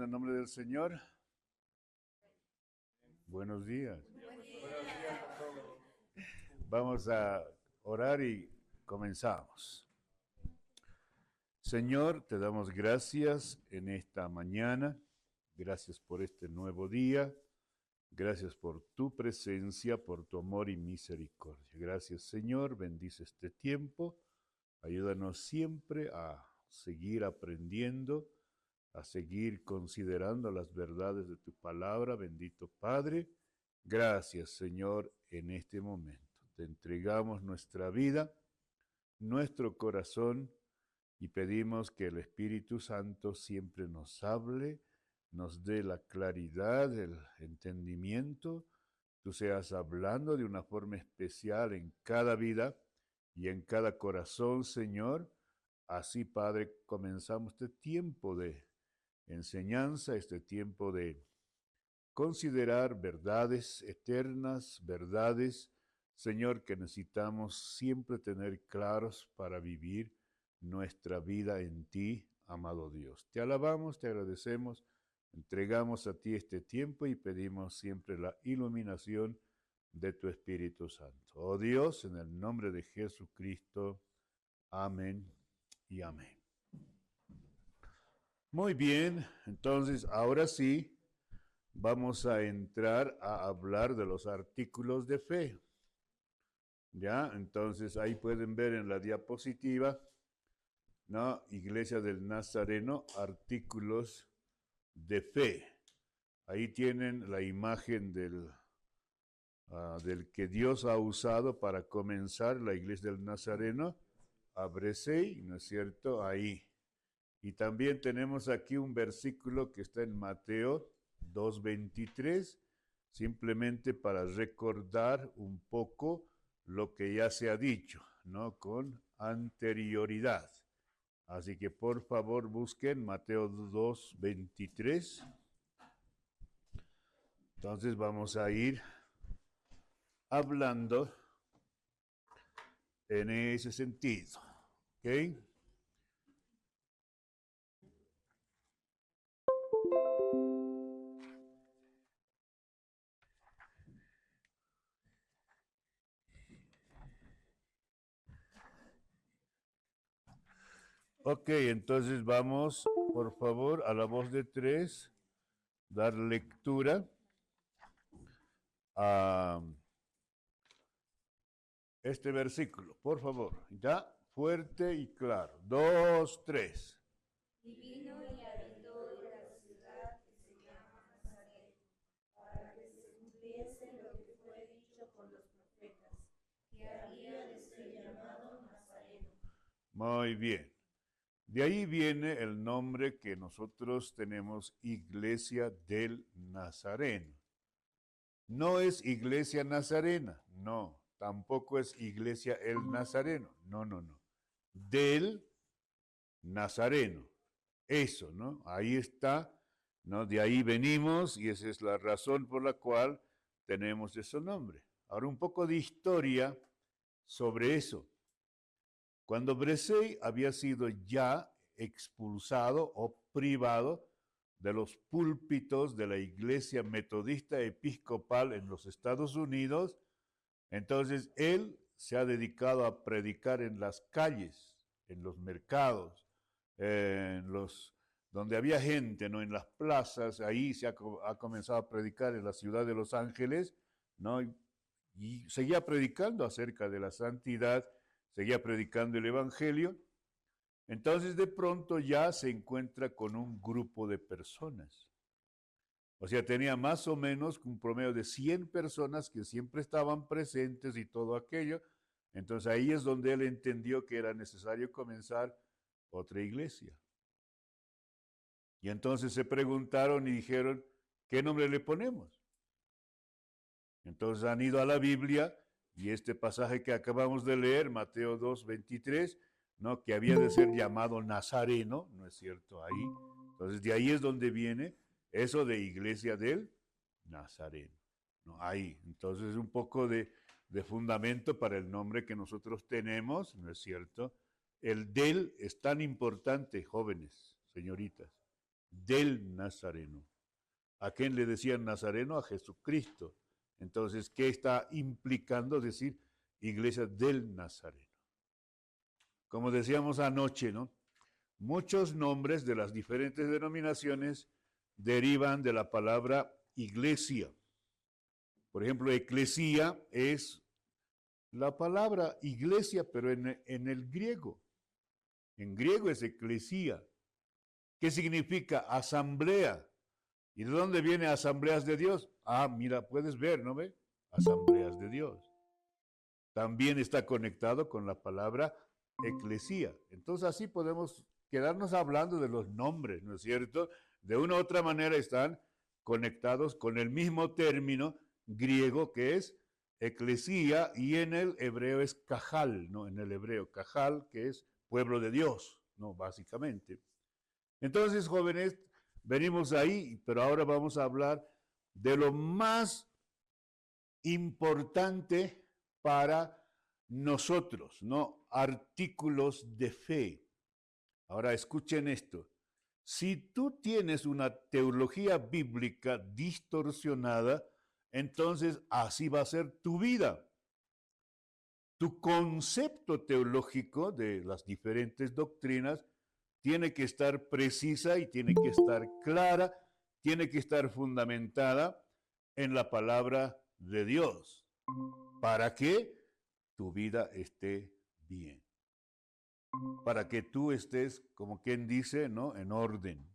en el nombre del Señor. Buenos días. Vamos a orar y comenzamos. Señor, te damos gracias en esta mañana. Gracias por este nuevo día. Gracias por tu presencia, por tu amor y misericordia. Gracias, Señor. Bendice este tiempo. Ayúdanos siempre a seguir aprendiendo, a seguir considerando las verdades de tu palabra, bendito Padre. Gracias, Señor, en este momento. Te entregamos nuestra vida, nuestro corazón, y pedimos que el Espíritu Santo siempre nos hable, nos dé la claridad, el entendimiento. Tú seas hablando de una forma especial en cada vida y en cada corazón, Señor. Así, Padre, comenzamos este tiempo de enseñanza, este tiempo de considerar verdades eternas, verdades, Señor, que necesitamos siempre tener claros para vivir nuestra vida en ti, amado Dios. Te alabamos, te agradecemos, entregamos a ti este tiempo y pedimos siempre la iluminación de tu Espíritu Santo. Oh Dios, en el nombre de Jesucristo, amén y amén. Muy bien, entonces ahora sí vamos a entrar a hablar de los artículos de fe. ¿Ya? Entonces ahí pueden ver en la diapositiva, ¿no? Iglesia del Nazareno, artículos de fe. Ahí tienen la imagen del que Dios ha usado para comenzar la Iglesia del Nazareno, a Bresey, ¿no es cierto? Ahí. Y también tenemos aquí un versículo que está en Mateo 2:23, simplemente para recordar un poco lo que ya se ha dicho, ¿no? Con anterioridad. Así que por favor busquen Mateo 2:23. Entonces vamos a ir hablando en ese sentido, ¿ok? Ok, entonces vamos, por favor, a la voz de tres, dar lectura a este versículo, por favor. Ya, fuerte y claro. 2, 3. Y vino y habitó en la ciudad que se llama Nazaret, para que se cumpliese lo que fue dicho por los profetas, que había de ser llamado Nazareno. Muy bien. De ahí viene el nombre que nosotros tenemos, Iglesia del Nazareno. No es Iglesia Nazarena, no. Tampoco es Iglesia el Nazareno, no, no, no. Del Nazareno. Eso, ¿no? Ahí está, ¿no? De ahí venimos y esa es la razón por la cual tenemos ese nombre. Ahora un poco de historia sobre eso. Cuando Bresey había sido ya expulsado o privado de los púlpitos de la Iglesia Metodista Episcopal en los Estados Unidos, entonces él se ha dedicado a predicar en las calles, en los mercados, donde había gente, ¿no? En las plazas. Ahí se ha comenzado a predicar en la ciudad de Los Ángeles, ¿no? Y seguía predicando acerca de la santidad, seguía predicando el Evangelio. Entonces de pronto ya se encuentra con un grupo de personas. O sea, tenía más o menos un promedio de 100 personas que siempre estaban presentes y todo aquello. Entonces ahí es donde él entendió que era necesario comenzar otra iglesia. Y entonces se preguntaron y dijeron, ¿qué nombre le ponemos? Entonces han ido a la Biblia y este pasaje que acabamos de leer, Mateo 2:23, ¿no? Que había de ser llamado Nazareno, ¿no es cierto? Ahí. Entonces de ahí es donde viene eso de Iglesia del Nazareno, ¿no? Ahí. Entonces un poco de fundamento para el nombre que nosotros tenemos, ¿no es cierto? El del es tan importante, jóvenes, señoritas. del Nazareno. ¿A quién le decían Nazareno? A Jesucristo. Entonces, ¿qué está implicando decir iglesia del Nazareno? Como decíamos anoche, ¿no? Muchos nombres de las diferentes denominaciones derivan de la palabra iglesia. Por ejemplo, eclesía es la palabra iglesia, pero en el griego. En griego es eclesía. ¿Qué significa? Asamblea. ¿Y de dónde viene asambleas de Dios? Ah, mira, puedes ver, ¿no ve? Asambleas de Dios. También está conectado con la palabra eclesía. Entonces así podemos quedarnos hablando de los nombres, ¿no es cierto? De una u otra manera están conectados con el mismo término griego que es eclesía, y en el hebreo es cajal, ¿no? En el hebreo cajal, que es pueblo de Dios, ¿no? Básicamente. Entonces, jóvenes, venimos ahí, pero ahora vamos a hablar de lo más importante para nosotros, ¿no? Artículos de fe. Ahora escuchen esto. Si tú tienes una teología bíblica distorsionada, entonces así va a ser tu vida. Tu concepto teológico de las diferentes doctrinas tiene que estar precisa y tiene que estar clara, tiene que estar fundamentada en la palabra de Dios, para que tu vida esté bien, para que tú estés, como quien dice, ¿no?, en orden.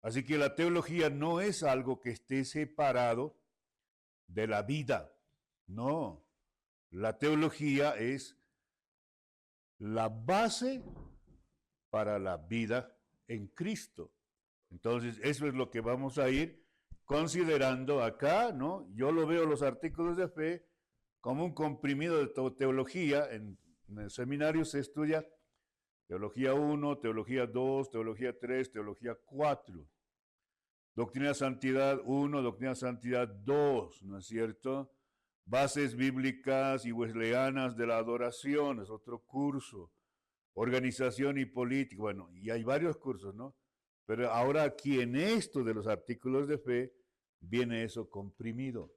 Así que la teología no es algo que esté separado de la vida, no. La teología es la base para la vida en Cristo. Entonces, eso es lo que vamos a ir considerando acá, ¿no? Yo lo veo los artículos de fe como un comprimido de teología. En el seminario se estudia teología 1, teología 2, teología 3, teología 4. Doctrina de santidad 1, doctrina de santidad 2, ¿no es cierto? Bases bíblicas y wesleyanas de la adoración, es otro curso. Organización y política, bueno, y hay varios cursos, ¿no? Pero ahora aquí en esto de los artículos de fe viene eso comprimido.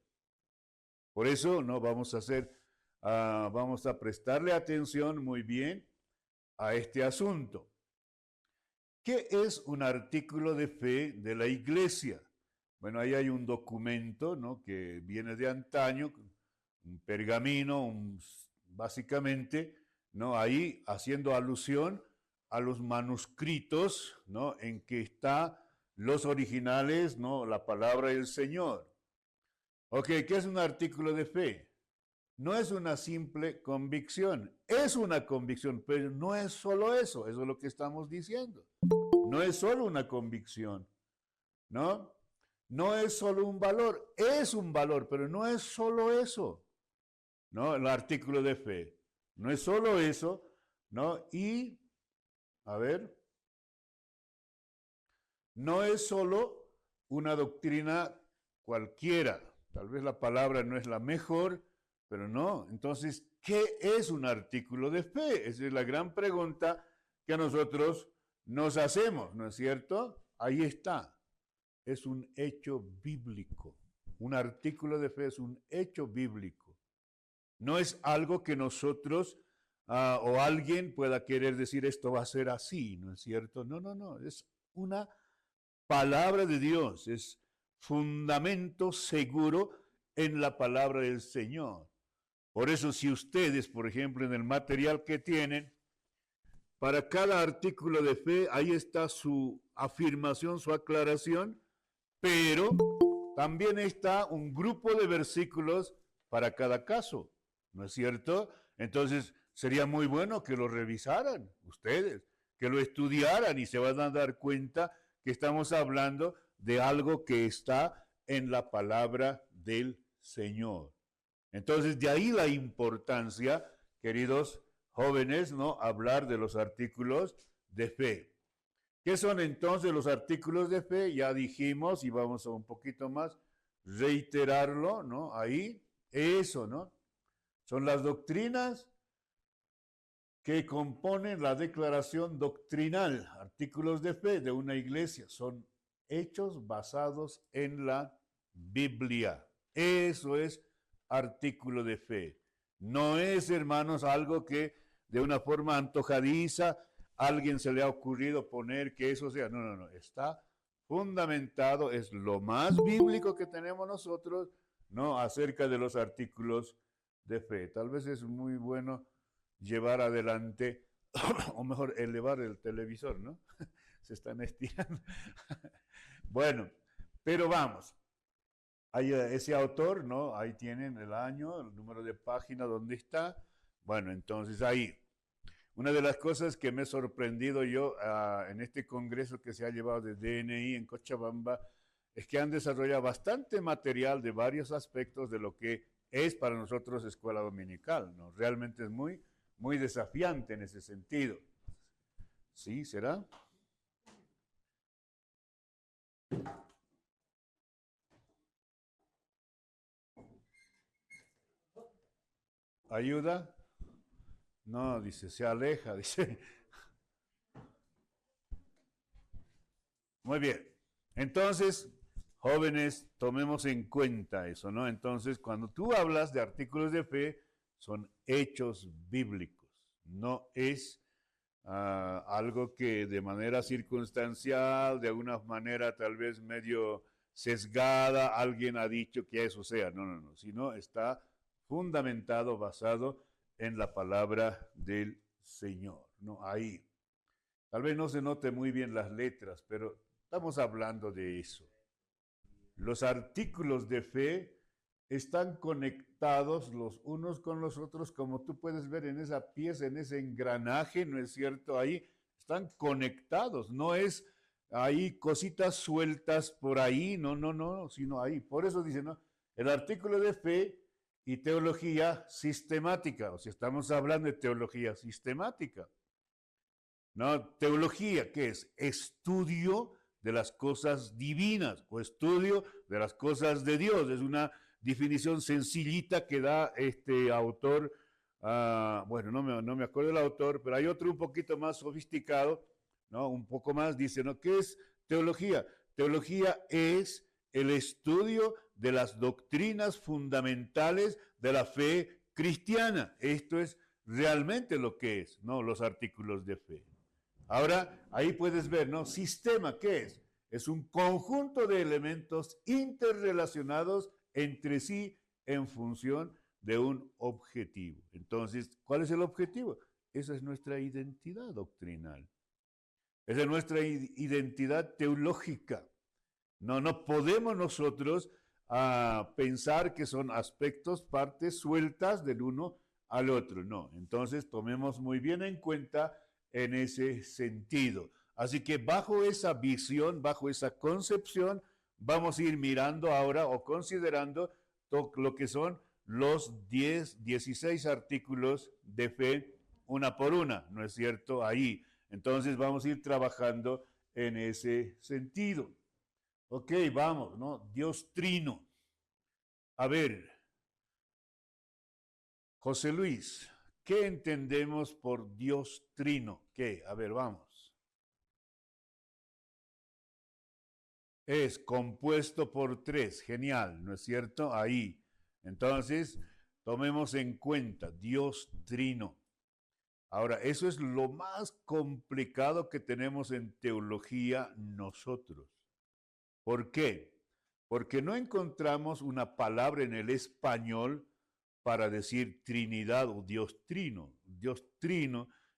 Por eso no vamos a vamos a prestarle atención muy bien a este asunto. ¿Qué es un artículo de fe de la iglesia? Bueno, ahí hay un documento, ¿no?, que viene de antaño, un pergamino, básicamente, ¿no?, ahí haciendo alusión a los manuscritos, ¿no?, en que están los originales, ¿no?, la palabra del Señor. Ok, ¿qué es un artículo de fe? No es una simple convicción, es una convicción, pero no es solo eso es lo que estamos diciendo. No es solo una convicción, ¿no? No es solo un valor, es un valor, pero no es solo eso, ¿no? El artículo de fe, no es solo eso, ¿no? Y, a ver, no es solo una doctrina cualquiera, tal vez la palabra no es la mejor, pero no. Entonces, ¿qué es un artículo de fe? Esa es la gran pregunta que nosotros nos hacemos, ¿no es cierto? Ahí está. Es un hecho bíblico. Un artículo de fe es un hecho bíblico. No es algo que nosotros o alguien pueda querer decir esto va a ser así, ¿no es cierto? No, no, no. Es una palabra de Dios. Es fundamento seguro en la palabra del Señor. Por eso, si ustedes, por ejemplo, en el material que tienen, para cada artículo de fe, ahí está su afirmación, su aclaración, pero también está un grupo de versículos para cada caso, ¿no es cierto? Entonces, sería muy bueno que lo revisaran ustedes, que lo estudiaran y se van a dar cuenta que estamos hablando de algo que está en la palabra del Señor. Entonces, de ahí la importancia, queridos jóvenes, ¿no?, hablar de los artículos de fe. ¿Qué son entonces los artículos de fe? Ya dijimos, y vamos a un poquito más reiterarlo, ¿no? Ahí, eso, ¿no? Son las doctrinas que componen la declaración doctrinal, artículos de fe de una iglesia. Son hechos basados en la Biblia. Eso es artículo de fe. No es, hermanos, algo que de una forma antojadiza a alguien se le ha ocurrido poner que eso sea. No, no, no. Está fundamentado, es lo más bíblico que tenemos nosotros, ¿no? Acerca de los artículos de fe. Tal vez es muy bueno llevar adelante, o mejor, elevar el televisor, ¿no? Se están estirando. Bueno, pero vamos. Hay ese autor, ¿no? Ahí tienen el año, el número de página, dónde está. Bueno, entonces ahí. Una de las cosas que me he sorprendido yo en este congreso que se ha llevado de DNI en Cochabamba es que han desarrollado bastante material de varios aspectos de lo que es para nosotros escuela dominical, ¿no? Realmente es muy, muy desafiante en ese sentido. ¿Sí? ¿Será? ¿Ayuda? No, dice, se aleja, dice. Muy bien. Entonces, jóvenes, tomemos en cuenta eso, ¿no? Entonces, cuando tú hablas de artículos de fe, son hechos bíblicos. No es algo que de manera circunstancial, de alguna manera tal vez medio sesgada, alguien ha dicho que eso sea. No, no, no. Sino está fundamentado, basado en la palabra del Señor, ¿no? Ahí. Tal vez no se note muy bien las letras, pero estamos hablando de eso. Los artículos de fe están conectados los unos con los otros, como tú puedes ver en esa pieza, en ese engranaje, ¿no es cierto? Ahí están conectados, no es ahí cositas sueltas por ahí, no, no, no, sino ahí. Por eso dice, ¿no? El artículo de fe y teología sistemática, o sea, estamos hablando de teología sistemática. ¿No? Teología, ¿qué es? Estudio de las cosas divinas o estudio de las cosas de Dios. Es una definición sencillita que da este autor. Bueno, no me acuerdo del autor, pero hay otro un poquito más sofisticado, ¿no? Un poco más, dice, ¿no? ¿Qué es teología? Teología es el estudio de las doctrinas fundamentales de la fe cristiana. Esto es realmente lo que es, ¿no? Los artículos de fe. Ahora, ahí puedes ver, ¿no? Sistema, ¿qué es? Es un conjunto de elementos interrelacionados entre sí en función de un objetivo. Entonces, ¿cuál es el objetivo? Esa es nuestra identidad doctrinal. Esa es nuestra identidad teológica. No podemos nosotros pensar que son aspectos, partes sueltas del uno al otro. No, entonces tomemos muy bien en cuenta en ese sentido. Así que bajo esa visión, bajo esa concepción, vamos a ir mirando ahora o considerando lo que son los 16 artículos de fe, una por una, ¿no es cierto? Ahí. Entonces vamos a ir trabajando en ese sentido. Ok, vamos, ¿no? Dios trino. A ver, José Luis, ¿qué entendemos por Dios trino? ¿Qué? A ver, vamos. Es compuesto por tres, genial, ¿no es cierto? Ahí. Entonces, tomemos en cuenta, Dios trino. Ahora, eso es lo más complicado que tenemos en teología nosotros. ¿Por qué? Porque no encontramos una palabra en el español para decir Trinidad o Dios trino,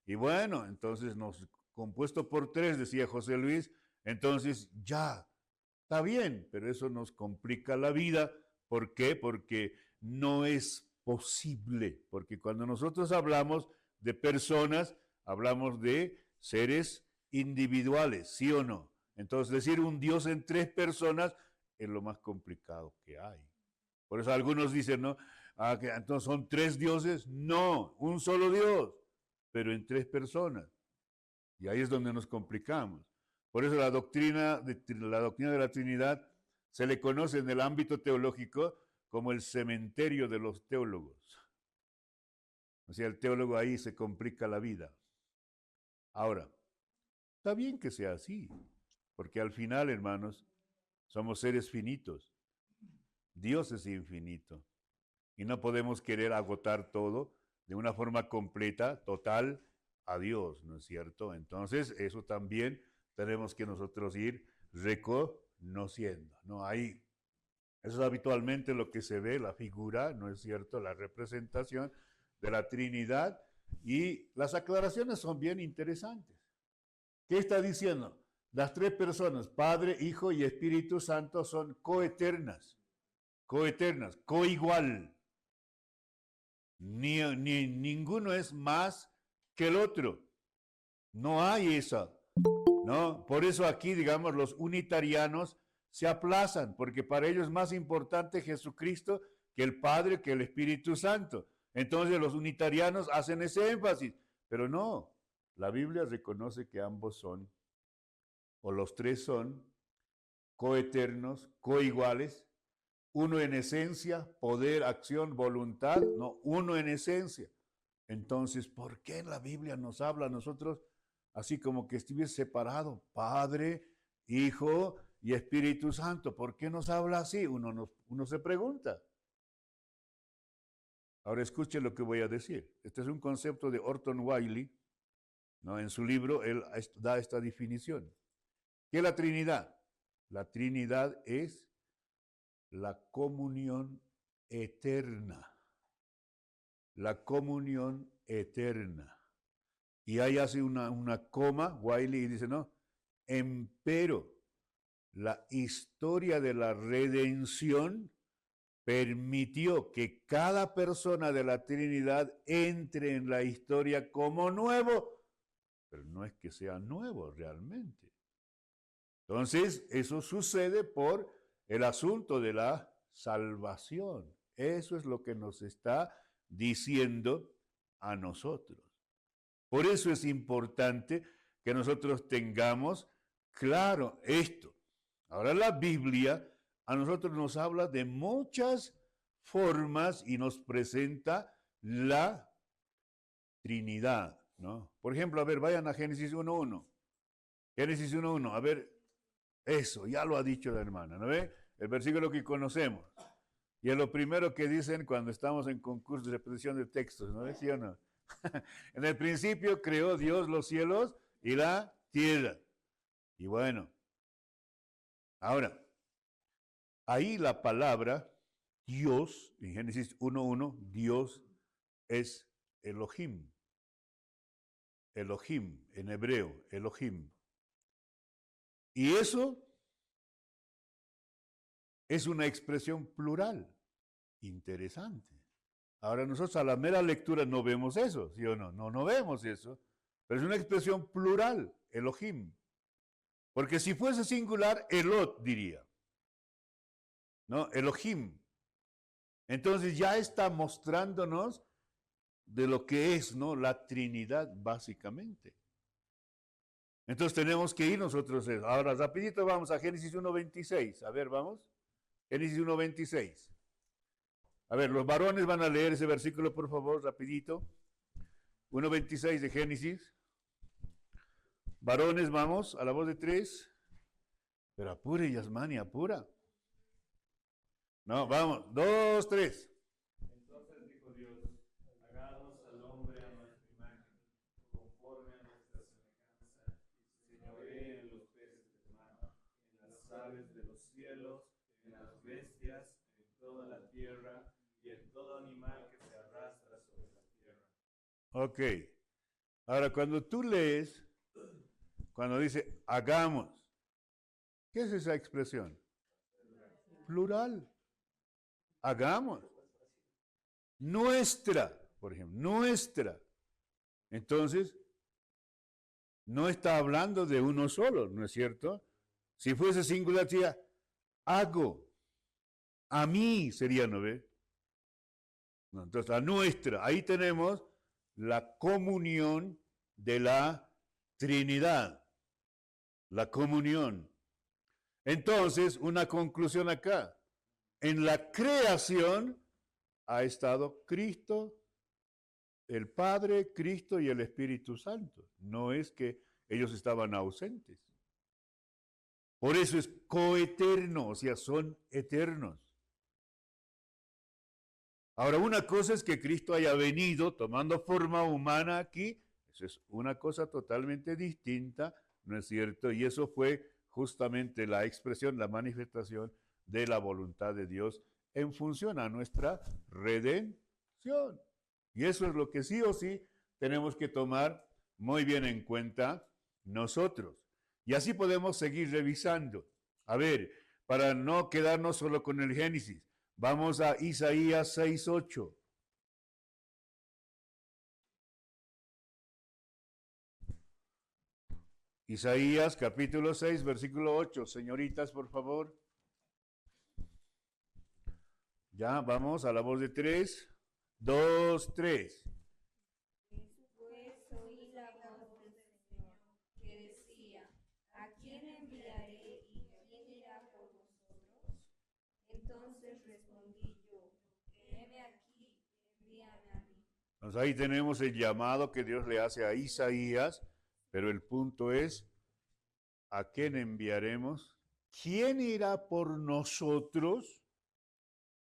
y bueno, entonces nos compuesto por tres, decía José Luis, entonces ya, está bien, pero eso nos complica la vida. ¿Por qué? Porque no es posible, porque cuando nosotros hablamos de personas, hablamos de seres individuales, ¿sí o no? Entonces decir un Dios en tres personas es lo más complicado que hay. Por eso algunos dicen, ¿no? Que entonces son tres dioses. No, un solo Dios, pero en tres personas. Y ahí es donde nos complicamos. Por eso la doctrina de la Trinidad se le conoce en el ámbito teológico como el cementerio de los teólogos. O sea, el teólogo ahí se complica la vida. Ahora, está bien que sea así, porque al final, hermanos, somos seres finitos. Dios es infinito. Y no podemos querer agotar todo de una forma completa, total, a Dios, ¿no es cierto? Entonces, eso también tenemos que nosotros ir reconociendo, ¿no? Ahí, eso es habitualmente lo que se ve, la figura, ¿no es cierto? La representación de la Trinidad, y las aclaraciones son bien interesantes. ¿Qué está diciendo? Las tres personas, Padre, Hijo y Espíritu Santo, son coeternas, coigual. Ninguno es más que el otro. No hay esa, ¿no? Por eso aquí, digamos, los unitarianos se aplazan, porque para ellos es más importante Jesucristo que el Padre, que el Espíritu Santo. Entonces los unitarianos hacen ese énfasis, pero no, la Biblia reconoce que ambos son, o los tres son, coeternos, coiguales, uno en esencia, poder, acción, voluntad, no, uno en esencia. Entonces, ¿por qué la Biblia nos habla a nosotros así como que estuviese separado? Padre, Hijo y Espíritu Santo. ¿Por qué nos habla así? Uno se pregunta. Ahora escuche lo que voy a decir. Este es un concepto de Orton Wiley, ¿no? En su libro él da esta definición. ¿Qué es la Trinidad? La Trinidad es la comunión eterna. La comunión eterna. Y ahí hace una coma, Wiley, y dice, no, empero la historia de la redención permitió que cada persona de la Trinidad entre en la historia como nuevo, pero no es que sea nuevo realmente. Entonces, eso sucede por el asunto de la salvación. Eso es lo que nos está diciendo a nosotros. Por eso es importante que nosotros tengamos claro esto. Ahora la Biblia a nosotros nos habla de muchas formas y nos presenta la Trinidad, ¿no? Por ejemplo, a ver, vayan a Génesis 1.1. Génesis 1.1, a ver, eso, ya lo ha dicho la hermana, ¿no ve? El versículo que conocemos. Y es lo primero que dicen cuando estamos en concurso de repetición de textos, ¿no ve? ¿Sí o no? En el principio creó Dios los cielos y la tierra. Y bueno, ahora, ahí la palabra Dios, en Génesis 1.1, Dios es Elohim. Elohim, en hebreo, Elohim. Y eso es una expresión plural, interesante. Ahora nosotros a la mera lectura no vemos eso, ¿sí o no? No vemos eso, pero es una expresión plural, Elohim. Porque si fuese singular, Elot diría, ¿no? Elohim. Entonces ya está mostrándonos de lo que es, ¿no? La Trinidad, básicamente. Entonces tenemos que ir nosotros. Ahora, rapidito vamos a Génesis 1.26. A ver, vamos. Génesis 1.26. A ver, los varones van a leer ese versículo, por favor, rapidito. 1.26 de Génesis. Varones, vamos, a la voz de tres. Pero apure, Yasmani, apura. No, vamos, 2, 3. Entonces dijo Dios, hagamos al hombre a nuestra imagen, conforme a nuestra semejanza, y señoree en los peces del mar, en las aves de los cielos, en las bestias, en toda la tierra, y en todo animal que se arrastra sobre la tierra. Ok. Ahora, cuando tú lees, cuando dice hagamos, ¿qué es esa expresión? Plural. Hagamos. Nuestra, por ejemplo, nuestra. Entonces, no está hablando de uno solo, ¿no es cierto? Si fuese singular, sería hago. A mí sería, ¿no ve? No, entonces, a nuestra. Ahí tenemos la comunión de la Trinidad. La comunión. Entonces, una conclusión acá. En la creación ha estado Cristo, el Padre, Cristo y el Espíritu Santo. No es que ellos estaban ausentes. Por eso es coeterno, o sea, son eternos. Ahora, una cosa es que Cristo haya venido tomando forma humana aquí, eso es una cosa totalmente distinta, ¿no es cierto? Y eso fue justamente la expresión, la manifestación de la voluntad de Dios en función a nuestra redención. Y eso es lo que sí o sí tenemos que tomar muy bien en cuenta nosotros. Y así podemos seguir revisando. A ver, para no quedarnos solo con el Génesis, vamos a Isaías 6:8. Isaías capítulo 6, versículo 8. Señoritas, por favor. Ya, vamos a la voz de 3, 2, 3. Después oí la voz del Señor que decía, ¿a quién enviaré y quién irá por nosotros? Entonces respondí yo, heme aquí, envíame a mí. Entonces ahí tenemos el llamado que Dios le hace a Isaías, pero el punto es, ¿a quién enviaremos? ¿Quién irá por nosotros?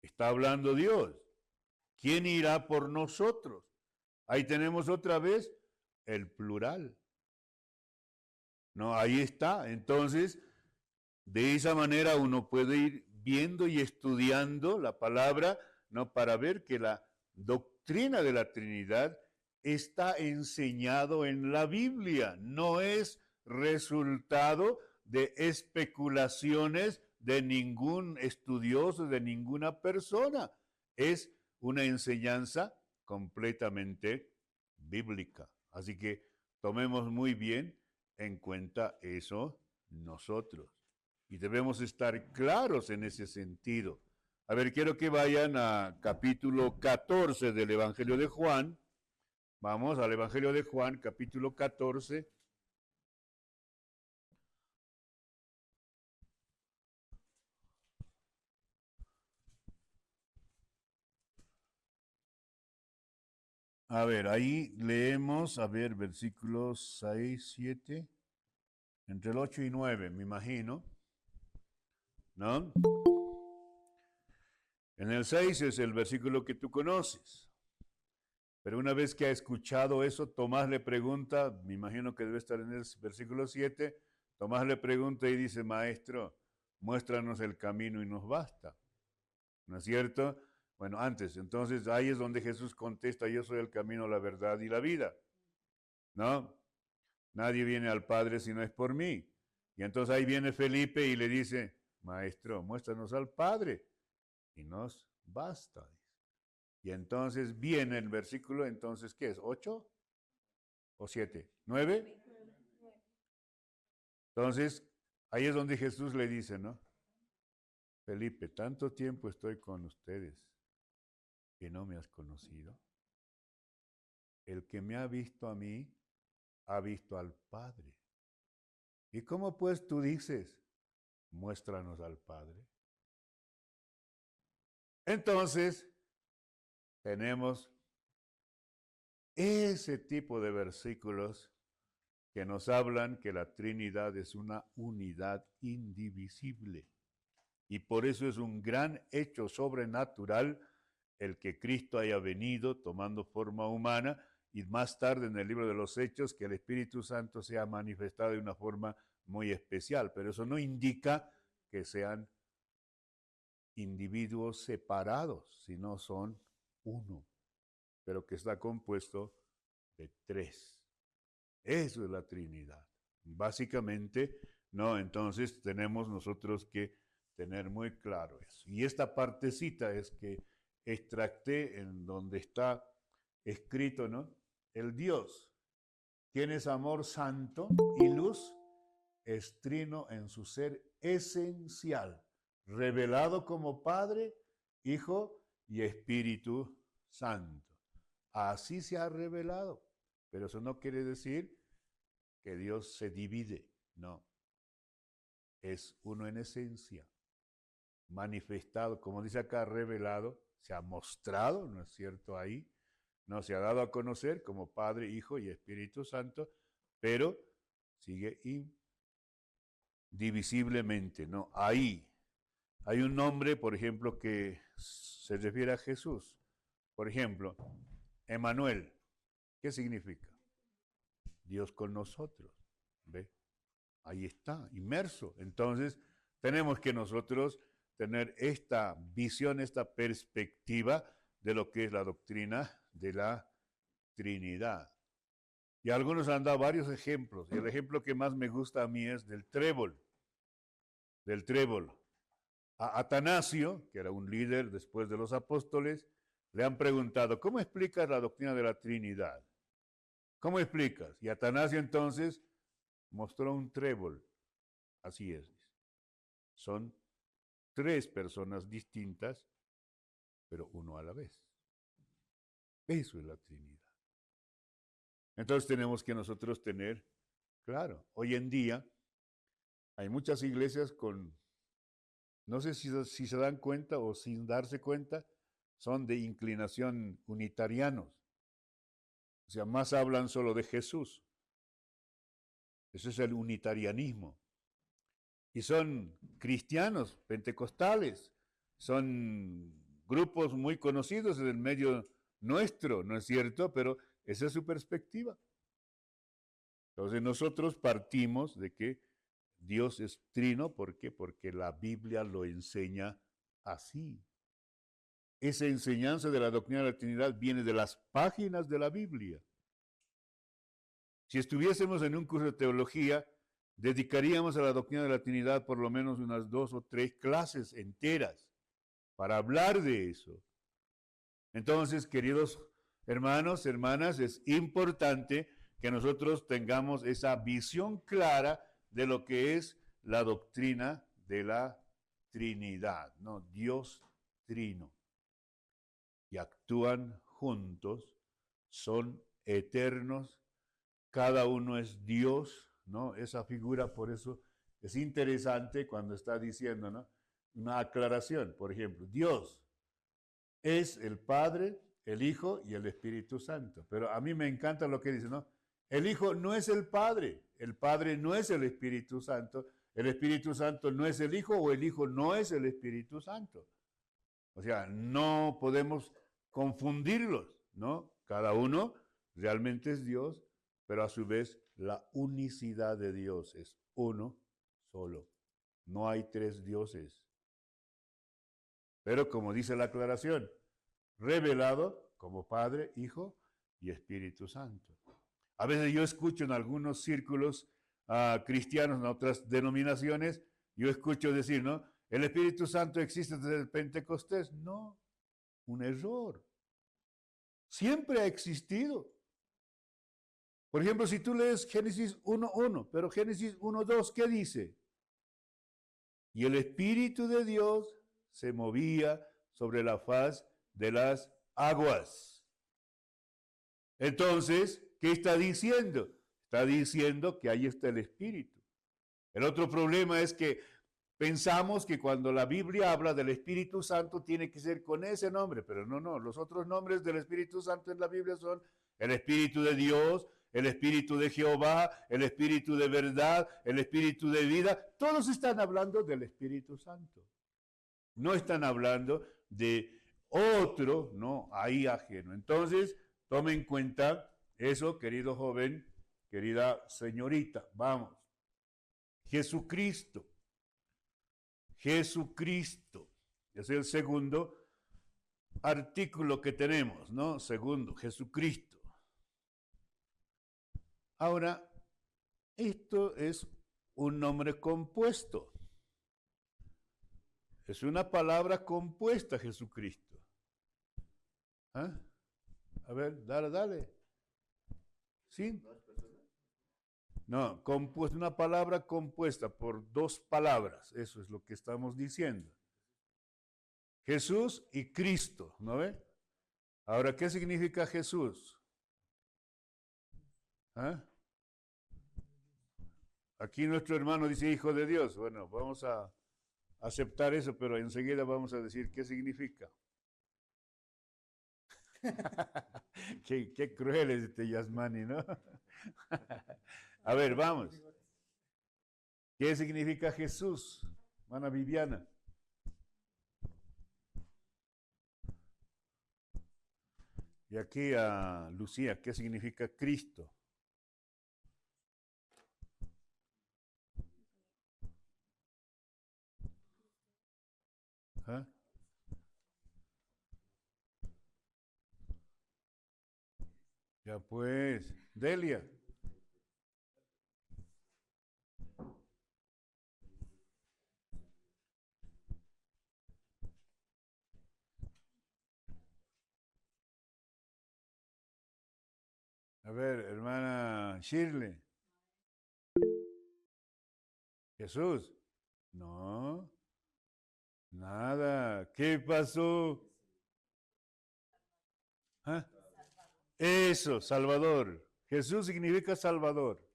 Está hablando Dios. ¿Quién irá por nosotros? Ahí tenemos otra vez el plural. No, ahí está. Entonces, de esa manera uno puede ir viendo y estudiando la palabra, no, para ver que la doctrina de la Trinidad está enseñado en la Biblia, no es resultado de especulaciones de ningún estudioso, de ninguna persona, es una enseñanza completamente bíblica. Así que tomemos muy bien en cuenta eso nosotros. Y debemos estar claros en ese sentido. A ver, quiero que vayan a capítulo 14 del Evangelio de Juan. Vamos al Evangelio de Juan, capítulo 14. A ver, ahí leemos, a ver, versículos 6, 7, entre el 8 y 9, me imagino, ¿no? En el 6 es el versículo que tú conoces. Pero una vez que ha escuchado eso, Tomás le pregunta, me imagino que debe estar en el versículo 7, Tomás le pregunta y dice, Maestro, muéstranos el camino y nos basta. ¿No es cierto? Bueno, antes, entonces ahí es donde Jesús contesta, yo soy el camino, la verdad y la vida. ¿No? Nadie viene al Padre si no es por mí. Y entonces ahí viene Felipe y le dice, Maestro, muéstranos al Padre y nos basta. Y entonces viene el versículo, entonces, ¿qué es? ¿8 o 7? ¿9? Entonces, ahí es donde Jesús le dice, ¿no? Felipe, tanto tiempo estoy con ustedes que no me has conocido. El que me ha visto a mí, ha visto al Padre. ¿Y cómo pues tú dices, muéstranos al Padre? Entonces, tenemos ese tipo de versículos que nos hablan que la Trinidad es una unidad indivisible. Y por eso es un gran hecho sobrenatural el que Cristo haya venido tomando forma humana y más tarde en el libro de los Hechos que el Espíritu Santo se ha manifestado de una forma muy especial. Pero eso no indica que sean individuos separados, sino son uno, pero que está compuesto de tres. Eso es la Trinidad. Básicamente, no, entonces tenemos nosotros que tener muy claro eso. Y esta partecita es que extracté en donde está escrito, ¿no? El Dios, quien es amor santo y luz, es trino en su ser esencial, revelado como Padre, Hijo y Espíritu Santo. Así se ha revelado. Pero eso no quiere decir que Dios se divide, no. Es uno en esencia, manifestado, como dice acá, revelado, se ha mostrado, ¿no es cierto? Ahí, No se ha dado a conocer como Padre, Hijo y Espíritu Santo, pero sigue indivisiblemente, ¿no? Ahí hay un nombre, por ejemplo, que se refiere a Jesús. Por ejemplo, Emmanuel. ¿Qué significa? Dios con nosotros. ¿Ve? Ahí está, inmerso. Entonces, tenemos que nosotros tener esta visión, esta perspectiva de lo que es la doctrina de la Trinidad. Y algunos han dado varios ejemplos. Y el ejemplo que más me gusta a mí es del trébol. Del trébol. A Atanasio, que era un líder después de los apóstoles, le han preguntado, ¿cómo explicas la doctrina de la Trinidad? ¿Cómo explicas? Y Atanasio entonces mostró un trébol. Así es. Son tres personas distintas, pero uno a la vez. Eso es la Trinidad. Entonces tenemos que nosotros tener, claro, hoy en día hay muchas iglesias con, no sé si se dan cuenta o sin darse cuenta, son de inclinación unitarianos. O sea, más hablan solo de Jesús. Ese es el unitarianismo. Y son cristianos, pentecostales, son grupos muy conocidos en el medio nuestro, ¿no es cierto? Pero esa es su perspectiva. Entonces nosotros partimos de que Dios es trino, ¿por qué? Porque la Biblia lo enseña así. Esa enseñanza de la doctrina de la Trinidad viene de las páginas de la Biblia. Si estuviésemos en un curso de teología, dedicaríamos a la doctrina de la Trinidad por lo menos unas 2 o 3 clases enteras para hablar de eso. Entonces, queridos hermanos, hermanas, es importante que nosotros tengamos esa visión clara de lo que es la doctrina de la Trinidad, ¿no? Dios trino. Y actúan juntos, son eternos, cada uno es Dios, ¿no? Esa figura, por eso es interesante cuando está diciendo, ¿no? Una aclaración, por ejemplo, Dios es el Padre, el Hijo y el Espíritu Santo. Pero a mí me encanta lo que dice, ¿no? El Hijo no es el Padre no es el Espíritu Santo Santo no es el Hijo o el Hijo no es el Espíritu Santo. O sea, no podemos confundirlos, ¿no? Cada uno realmente es Dios, pero a su vez la unicidad de Dios es uno solo. No hay tres dioses. Pero como dice la aclaración, revelado como Padre, Hijo y Espíritu Santo. A veces yo escucho en algunos círculos cristianos, en otras denominaciones, yo escucho decir, ¿no? ¿El Espíritu Santo existe desde el Pentecostés? No, un error. Siempre ha existido. Por ejemplo, si tú lees Génesis 1:1, pero Génesis 1:2, ¿qué dice? Y el Espíritu de Dios se movía sobre la faz de las aguas. Entonces, ¿qué está diciendo? Está diciendo que ahí está el Espíritu. El otro problema es que pensamos que cuando la Biblia habla del Espíritu Santo tiene que ser con ese nombre, pero no. Los otros nombres del Espíritu Santo en la Biblia son el Espíritu de Dios, el Espíritu de Jehová, el Espíritu de verdad, el Espíritu de vida. Todos están hablando del Espíritu Santo. No están hablando de otro, no, ahí ajeno. Entonces, tome en cuenta eso, querido joven, querida señorita. Vamos. Jesucristo. Es el segundo artículo que tenemos, ¿no? Segundo, Jesucristo. Ahora, esto es un nombre compuesto. Es una palabra compuesta, Jesucristo. ¿Ah? A ver, dale. ¿Sí? No, una palabra compuesta por dos palabras. Eso es lo que estamos diciendo. Jesús y Cristo, ¿no ve? Ahora, ¿qué significa Jesús? ¿Ah? Aquí nuestro hermano dice Hijo de Dios. Bueno, vamos a aceptar eso, pero enseguida vamos a decir qué significa. Qué cruel es este Yasmani, ¿no? A ver, vamos. ¿Qué significa Jesús? Hermana Viviana. Y aquí a Lucía, ¿qué significa Cristo? ¿Ah? Ya pues, Delia. A ver, hermana Shirley. Jesús. No, nada. ¿Qué pasó? ¿Ah? Eso, Salvador. Jesús significa Salvador.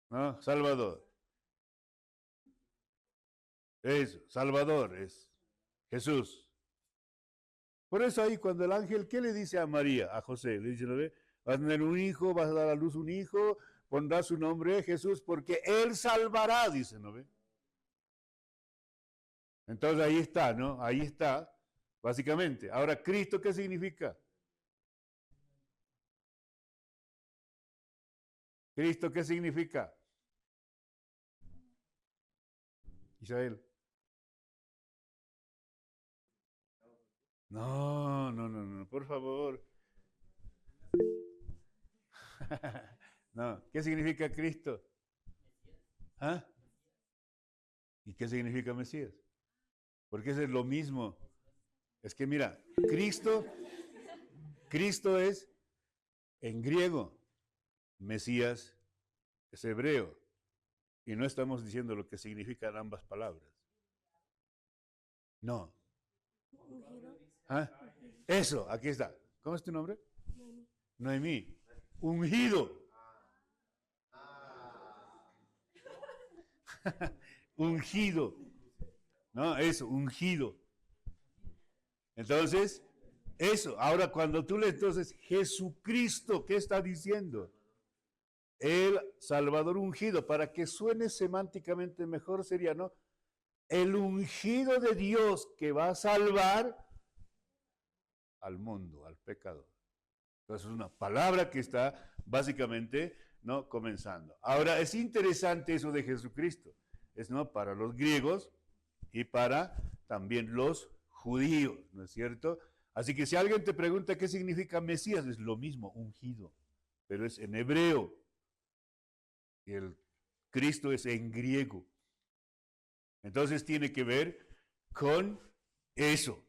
¿No? Salvador. Eso, Salvador es Jesús. Por eso ahí cuando el ángel, ¿qué le dice a María, a José? Le dice, ¿no ve? Vas a tener un hijo, vas a dar a luz un hijo, pondrá su nombre Jesús porque Él salvará, dice, ¿no ve? Entonces ahí está, ¿no? Ahí está, básicamente. Ahora, ¿Cristo qué significa? ¿Cristo qué significa? Israel. No, por favor. No, ¿qué significa Cristo? ¿Ah? ¿Y qué significa Mesías? Porque es lo mismo. Es que mira, Cristo es en griego, Mesías es hebreo. Y no estamos diciendo lo que significan ambas palabras. No. ¿Ah? Eso, aquí está. ¿Cómo es tu nombre? Noemí. Ungido. Ungido. No, eso, ungido. Entonces, eso. Ahora, cuando tú lees, entonces, Jesucristo, ¿qué está diciendo? El Salvador ungido, para que suene semánticamente mejor sería, ¿no? El ungido de Dios que va a salvar al mundo, al pecador. Entonces es una palabra que está básicamente, ¿no? Comenzando. Ahora, es interesante eso de Jesucristo. Es, ¿no? Para los griegos y para también los judíos, ¿no es cierto? Así que si alguien te pregunta qué significa Mesías, es lo mismo, ungido, pero es en hebreo. Y el Cristo es en griego. Entonces tiene que ver con eso.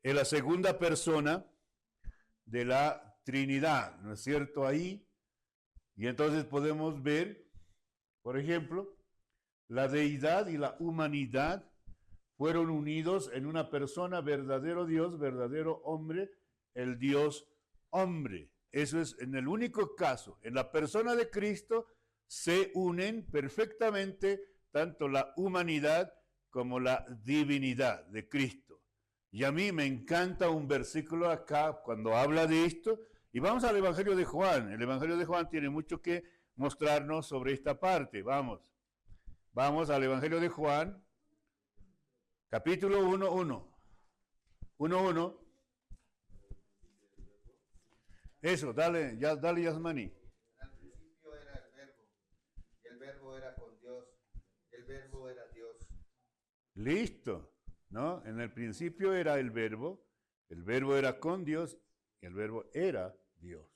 Es la segunda persona de la Trinidad, ¿no es cierto? Ahí. Y entonces podemos ver, por ejemplo, la deidad y la humanidad fueron unidos en una persona, verdadero Dios, verdadero hombre, el Dios hombre. Eso es en el único caso. En la persona de Cristo se unen perfectamente tanto la humanidad como la divinidad de Cristo. Y a mí me encanta un versículo acá cuando habla de esto. Y vamos al Evangelio de Juan. El Evangelio de Juan tiene mucho que mostrarnos sobre esta parte. Vamos al Evangelio de Juan, capítulo 1:1. 1:1. Eso, dale Yasmani. Al principio era el verbo, y el verbo era con Dios, el verbo era Dios. Listo, ¿no? En el principio era el verbo era con Dios, y el verbo era Dios.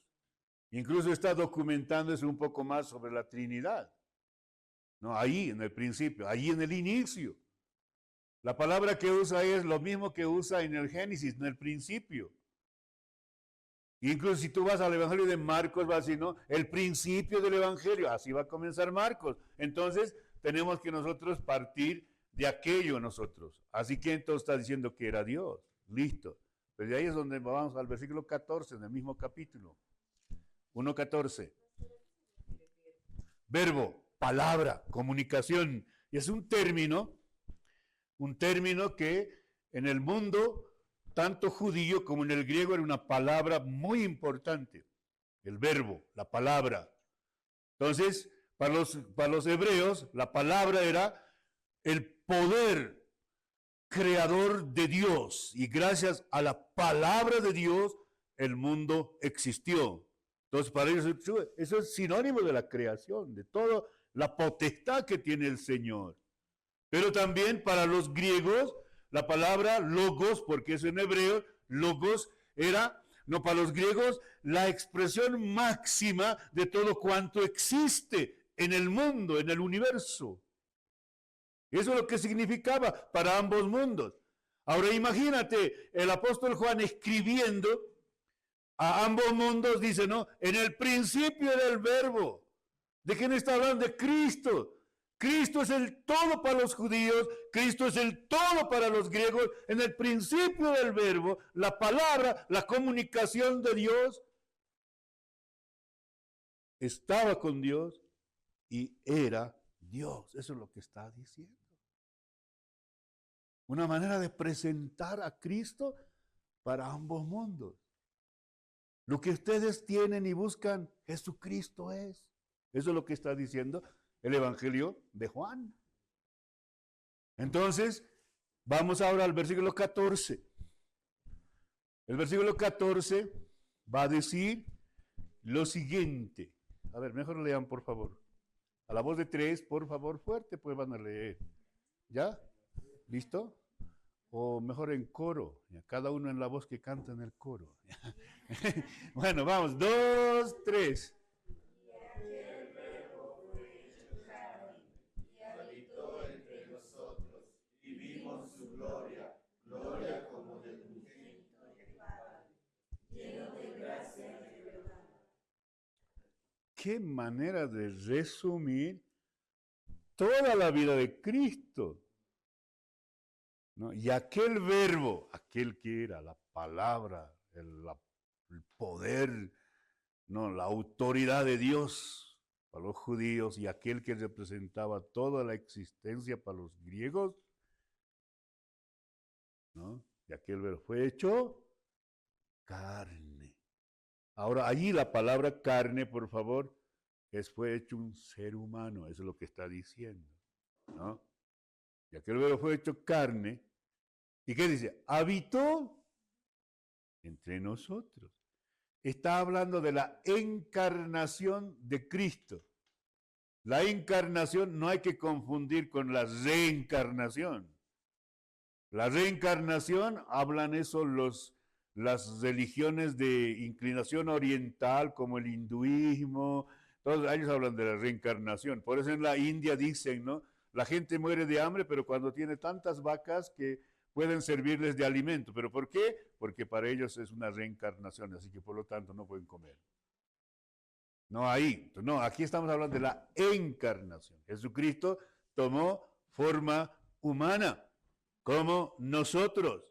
Incluso está documentándose un poco más sobre la Trinidad. No, ahí en el principio, ahí en el inicio. La palabra que usa ahí es lo mismo que usa en el Génesis, en el principio. Incluso si tú vas al Evangelio de Marcos, va a decir, ¿no? El principio del Evangelio, así va a comenzar Marcos. Entonces, tenemos que nosotros partir de aquello nosotros. Así que entonces está diciendo que era Dios. Listo. Pues de ahí es donde vamos al versículo 14, en el mismo capítulo. 1:14. Verbo, palabra, comunicación. Y es un término que en el mundo tanto judío como en el griego era una palabra muy importante. El verbo, la palabra. Entonces, para los hebreos, la palabra era el poder creador de Dios. Y gracias a la palabra de Dios, el mundo existió. Entonces, para ellos eso es sinónimo de la creación, de toda la potestad que tiene el Señor. Pero también para los griegos, la palabra logos, porque es en hebreo, logos era, no, para los griegos, la expresión máxima de todo cuanto existe en el mundo, en el universo. Eso es lo que significaba para ambos mundos. Ahora imagínate, el apóstol Juan escribiendo a ambos mundos, dice, ¿no? En el principio era el verbo. ¿De quién está hablando? De Cristo. Cristo es el todo para los judíos, Cristo es el todo para los griegos. En el principio del verbo, la palabra, la comunicación de Dios, estaba con Dios y era Dios. Eso es lo que está diciendo. Una manera de presentar a Cristo para ambos mundos. Lo que ustedes tienen y buscan, Jesucristo es. Eso es lo que está diciendo el Evangelio de Juan. Entonces, vamos ahora al versículo 14. El versículo 14 va a decir lo siguiente. A ver, mejor lean, por favor. A la voz de 3, por favor, fuerte, pues van a leer. ¿Ya? ¿Listo? O mejor en coro. Cada uno en la voz que canta en el coro. Bueno, vamos. 2, 3. Qué manera de resumir toda la vida de Cristo, ¿no? Y aquel verbo, aquel que era la palabra, el poder, ¿no? La autoridad de Dios para los judíos y aquel que representaba toda la existencia para los griegos, ¿no? Y aquel verbo fue hecho carne. Ahora, allí la palabra carne, por favor, fue hecho un ser humano, eso es lo que está diciendo, ¿no? Y aquel verbo fue hecho carne, ¿y qué dice? Habitó entre nosotros. Está hablando de la encarnación de Cristo. La encarnación no hay que confundir con la reencarnación. La reencarnación, hablan eso las religiones de inclinación oriental, como el hinduismo, todos ellos hablan de la reencarnación. Por eso en la India dicen, ¿no? La gente muere de hambre, pero cuando tiene tantas vacas que pueden servirles de alimento. ¿Pero por qué? Porque para ellos es una reencarnación, así que por lo tanto no pueden comer. No ahí, no, aquí estamos hablando de la encarnación. Jesucristo tomó forma humana, como nosotros.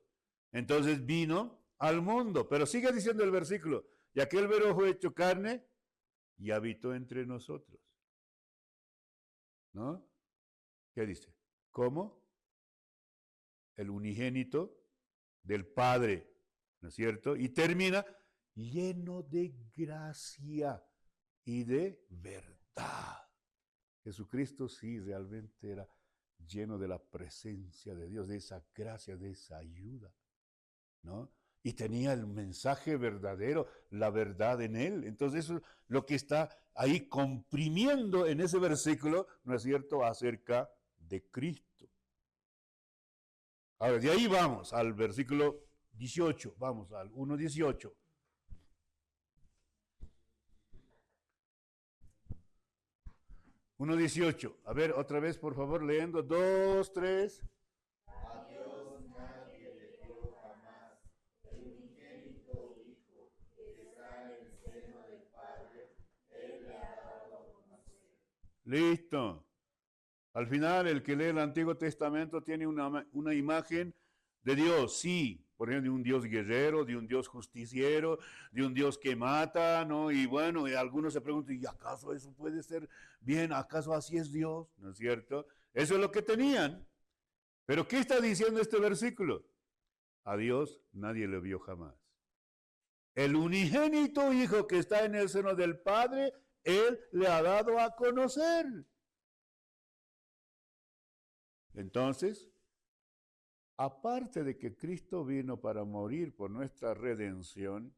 Entonces vino al mundo. Pero sigue diciendo el versículo, y aquel verbo fue hecho carne y habitó entre nosotros. ¿No? ¿Qué dice? ¿Cómo? El unigénito del Padre, ¿no es cierto? Y termina lleno de gracia y de verdad. Jesucristo sí realmente era lleno de la presencia de Dios, de esa gracia, de esa ayuda, ¿no? Y tenía el mensaje verdadero, la verdad en él. Entonces eso es lo que está ahí comprimiendo en ese versículo, ¿no es cierto?, acerca de Cristo. Ahora, de ahí vamos al versículo 18, vamos al 1:18. A ver, otra vez, por favor, leyendo. 2, 3. A Dios nadie le dio jamás el unigénito Hijo que está en el seno del Padre, Él le ha dado a conocer. Listo. Al final, el que lee el Antiguo Testamento tiene una imagen de Dios, sí. Por ejemplo, de un Dios guerrero, de un Dios justiciero, de un Dios que mata, ¿no? Y bueno, algunos se preguntan, ¿y acaso eso puede ser bien? ¿Acaso así es Dios? ¿No es cierto? Eso es lo que tenían. Pero ¿qué está diciendo este versículo? A Dios nadie le vio jamás. El unigénito Hijo que está en el seno del Padre, Él le ha dado a conocer. Entonces, aparte de que Cristo vino para morir por nuestra redención,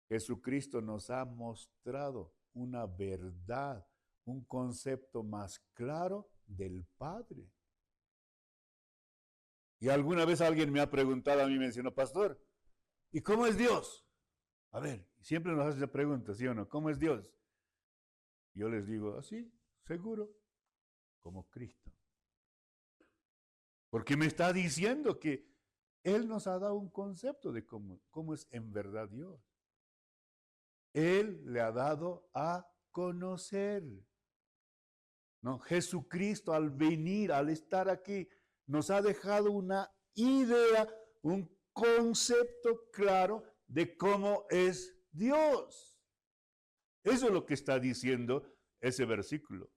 Jesucristo nos ha mostrado una verdad, un concepto más claro del Padre. Y alguna vez alguien me ha preguntado, a mí me mencionó, pastor, ¿y cómo es Dios? A ver, siempre nos hace esa pregunta, ¿sí o no? ¿Cómo es Dios? Yo les digo, así, seguro, como Cristo. Porque me está diciendo que Él nos ha dado un concepto de cómo es en verdad Dios. Él le ha dado a conocer. ¿No? Jesucristo al venir, al estar aquí, nos ha dejado una idea, un concepto claro de cómo es Dios. Eso es lo que está diciendo ese versículo.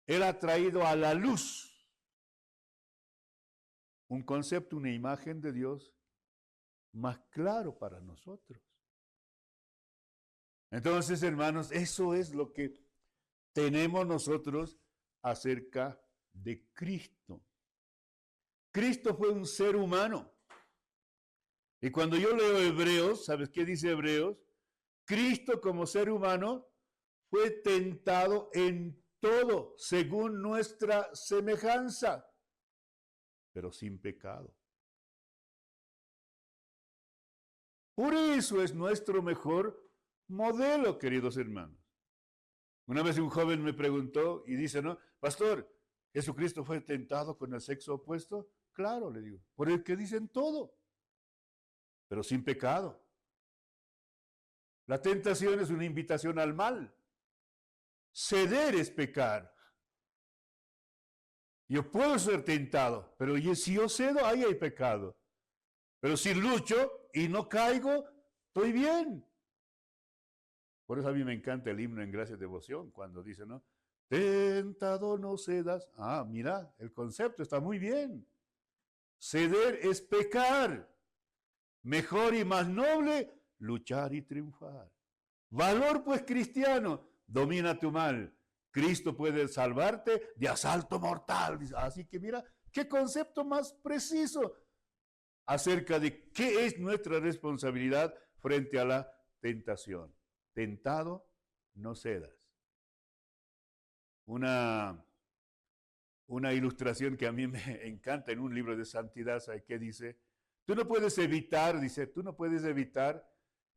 Él ha traído a la luz un concepto, una imagen de Dios más claro para nosotros. Entonces, hermanos, eso es lo que tenemos nosotros acerca de Cristo. Cristo fue un ser humano. Y cuando yo leo Hebreos, ¿sabes qué dice Hebreos? Cristo como ser humano fue tentado en todo según nuestra semejanza, pero sin pecado. Por eso es nuestro mejor modelo, queridos hermanos. Una vez un joven me preguntó y dice, ¿no? Pastor, ¿Jesucristo fue tentado con el sexo opuesto? Claro, le digo, por el que dicen todo, pero sin pecado. La tentación es una invitación al mal. Ceder es pecar. Yo puedo ser tentado, pero si yo cedo, ahí hay pecado. Pero si lucho y no caigo, estoy bien. Por eso a mí me encanta el himno en Gracia y Devoción, cuando dice, ¿no? Tentado no cedas. Ah, mira, el concepto está muy bien. Ceder es pecar. Mejor y más noble, luchar y triunfar. Valor, pues, cristiano, domina tu mal. Cristo puede salvarte de asalto mortal. Así que mira, qué concepto más preciso acerca de qué es nuestra responsabilidad frente a la tentación. Tentado, no cedas. Una ilustración que a mí me encanta en un libro de santidad, ¿sabe qué dice? Tú no puedes evitar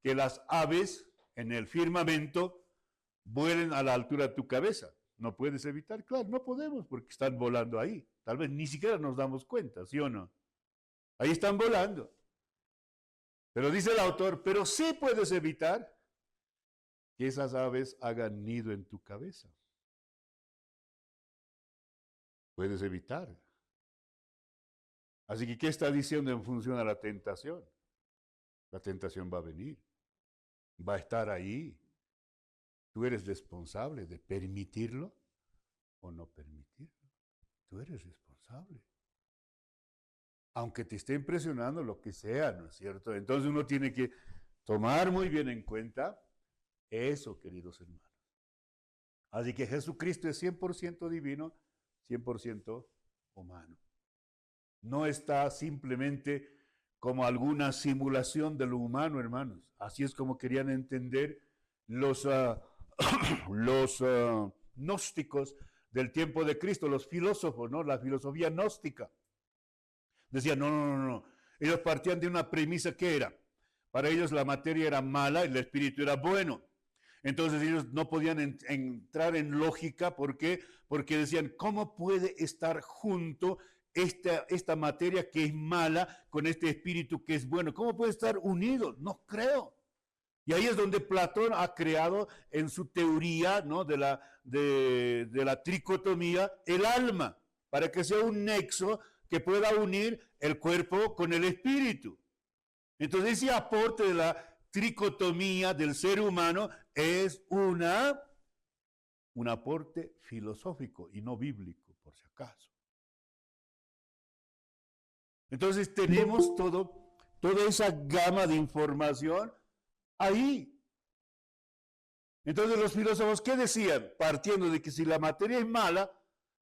que las aves en el firmamento vuelen a la altura de tu cabeza. No puedes evitar, claro, no podemos porque están volando ahí. Tal vez ni siquiera nos damos cuenta, ¿sí o no? Ahí están volando. Pero dice el autor, pero sí puedes evitar que esas aves hagan nido en tu cabeza. Puedes evitar. Así que, ¿qué está diciendo en función a la tentación? La tentación va a venir. Va a estar ahí. Tú eres responsable de permitirlo o no permitirlo. Tú eres responsable. Aunque te esté impresionando lo que sea, ¿no es cierto? Entonces uno tiene que tomar muy bien en cuenta eso, queridos hermanos. Así que Jesucristo es 100% divino, 100% humano. No está simplemente como alguna simulación de lo humano, hermanos. Así es como querían entender los gnósticos del tiempo de Cristo, los filósofos, ¿no? La filosofía gnóstica. Decían, no. Ellos partían de una premisa que era, para ellos la materia era mala y el espíritu era bueno. Entonces ellos no podían entrar en lógica. ¿Por qué? Porque decían, ¿cómo puede estar junto esta materia que es mala con este espíritu que es bueno? ¿Cómo puede estar unido? No creo. Y ahí es donde Platón ha creado en su teoría, ¿no? de la tricotomía el alma, para que sea un nexo que pueda unir el cuerpo con el espíritu. Entonces ese aporte de la tricotomía del ser humano es un aporte filosófico y no bíblico, por si acaso. Entonces tenemos toda esa gama de información ahí. Entonces los filósofos, ¿qué decían? Partiendo de que si la materia es mala,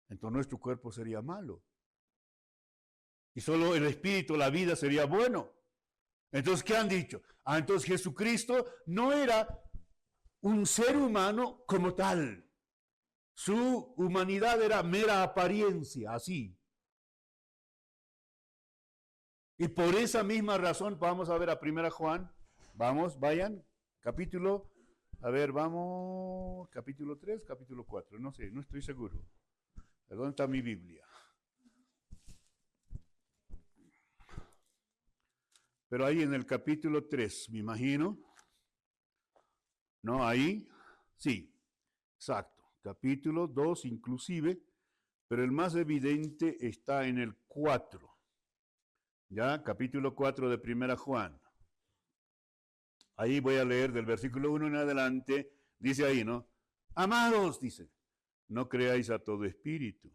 entonces nuestro cuerpo sería malo. Y solo el espíritu, la vida sería bueno. Entonces, ¿qué han dicho? Entonces Jesucristo no era un ser humano como tal. Su humanidad era mera apariencia, así. Y por esa misma razón, vamos a ver a 1 Juan, vayan, capítulo 3, capítulo 4, no sé, no estoy seguro. ¿Dónde está mi Biblia? Pero ahí en el capítulo 3, me imagino. ¿No? Ahí, sí, exacto. Capítulo 2 inclusive, pero el más evidente está en el 4. ¿Ya? Capítulo 4 de 1 Juan. Ahí voy a leer del versículo 1 en adelante. Dice ahí, ¿no? Amados, dice, no creáis a todo espíritu,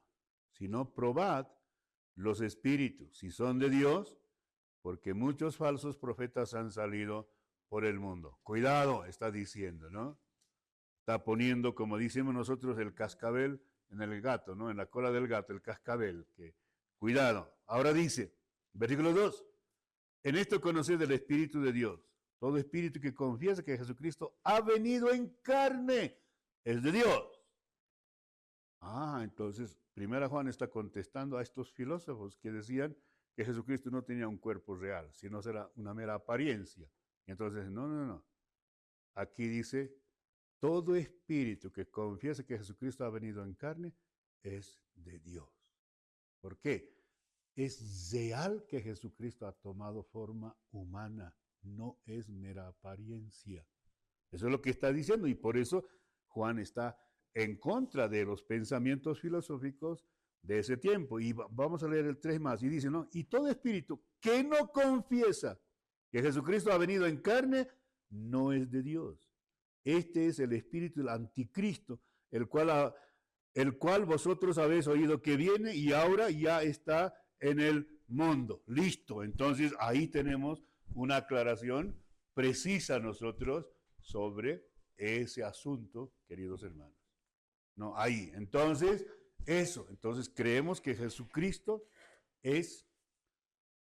sino probad los espíritus, si son de Dios, porque muchos falsos profetas han salido por el mundo. Cuidado, está diciendo, ¿no? Está poniendo, como decimos nosotros, el cascabel en el gato, ¿no? En la cola del gato, el cascabel. Cuidado. Ahora dice, versículo 2, en esto conoced el Espíritu de Dios. Todo espíritu que confiesa que Jesucristo ha venido en carne es de Dios. Entonces, 1 Juan está contestando a estos filósofos que decían que Jesucristo no tenía un cuerpo real, sino era una mera apariencia. Y entonces, no. Aquí dice, todo espíritu que confiesa que Jesucristo ha venido en carne es de Dios. ¿Por qué? Es real que Jesucristo ha tomado forma humana, no es mera apariencia. Eso es lo que está diciendo y por eso Juan está en contra de los pensamientos filosóficos de ese tiempo. Y vamos a leer el 3 más y dice, ¿no? Y todo espíritu que no confiesa que Jesucristo ha venido en carne, no es de Dios. Este es el espíritu del anticristo, el cual vosotros habéis oído que viene y ahora ya está en el mundo. Listo. Entonces ahí tenemos una aclaración precisa nosotros sobre ese asunto, queridos hermanos. No, ahí. Entonces, eso. Entonces creemos que Jesucristo es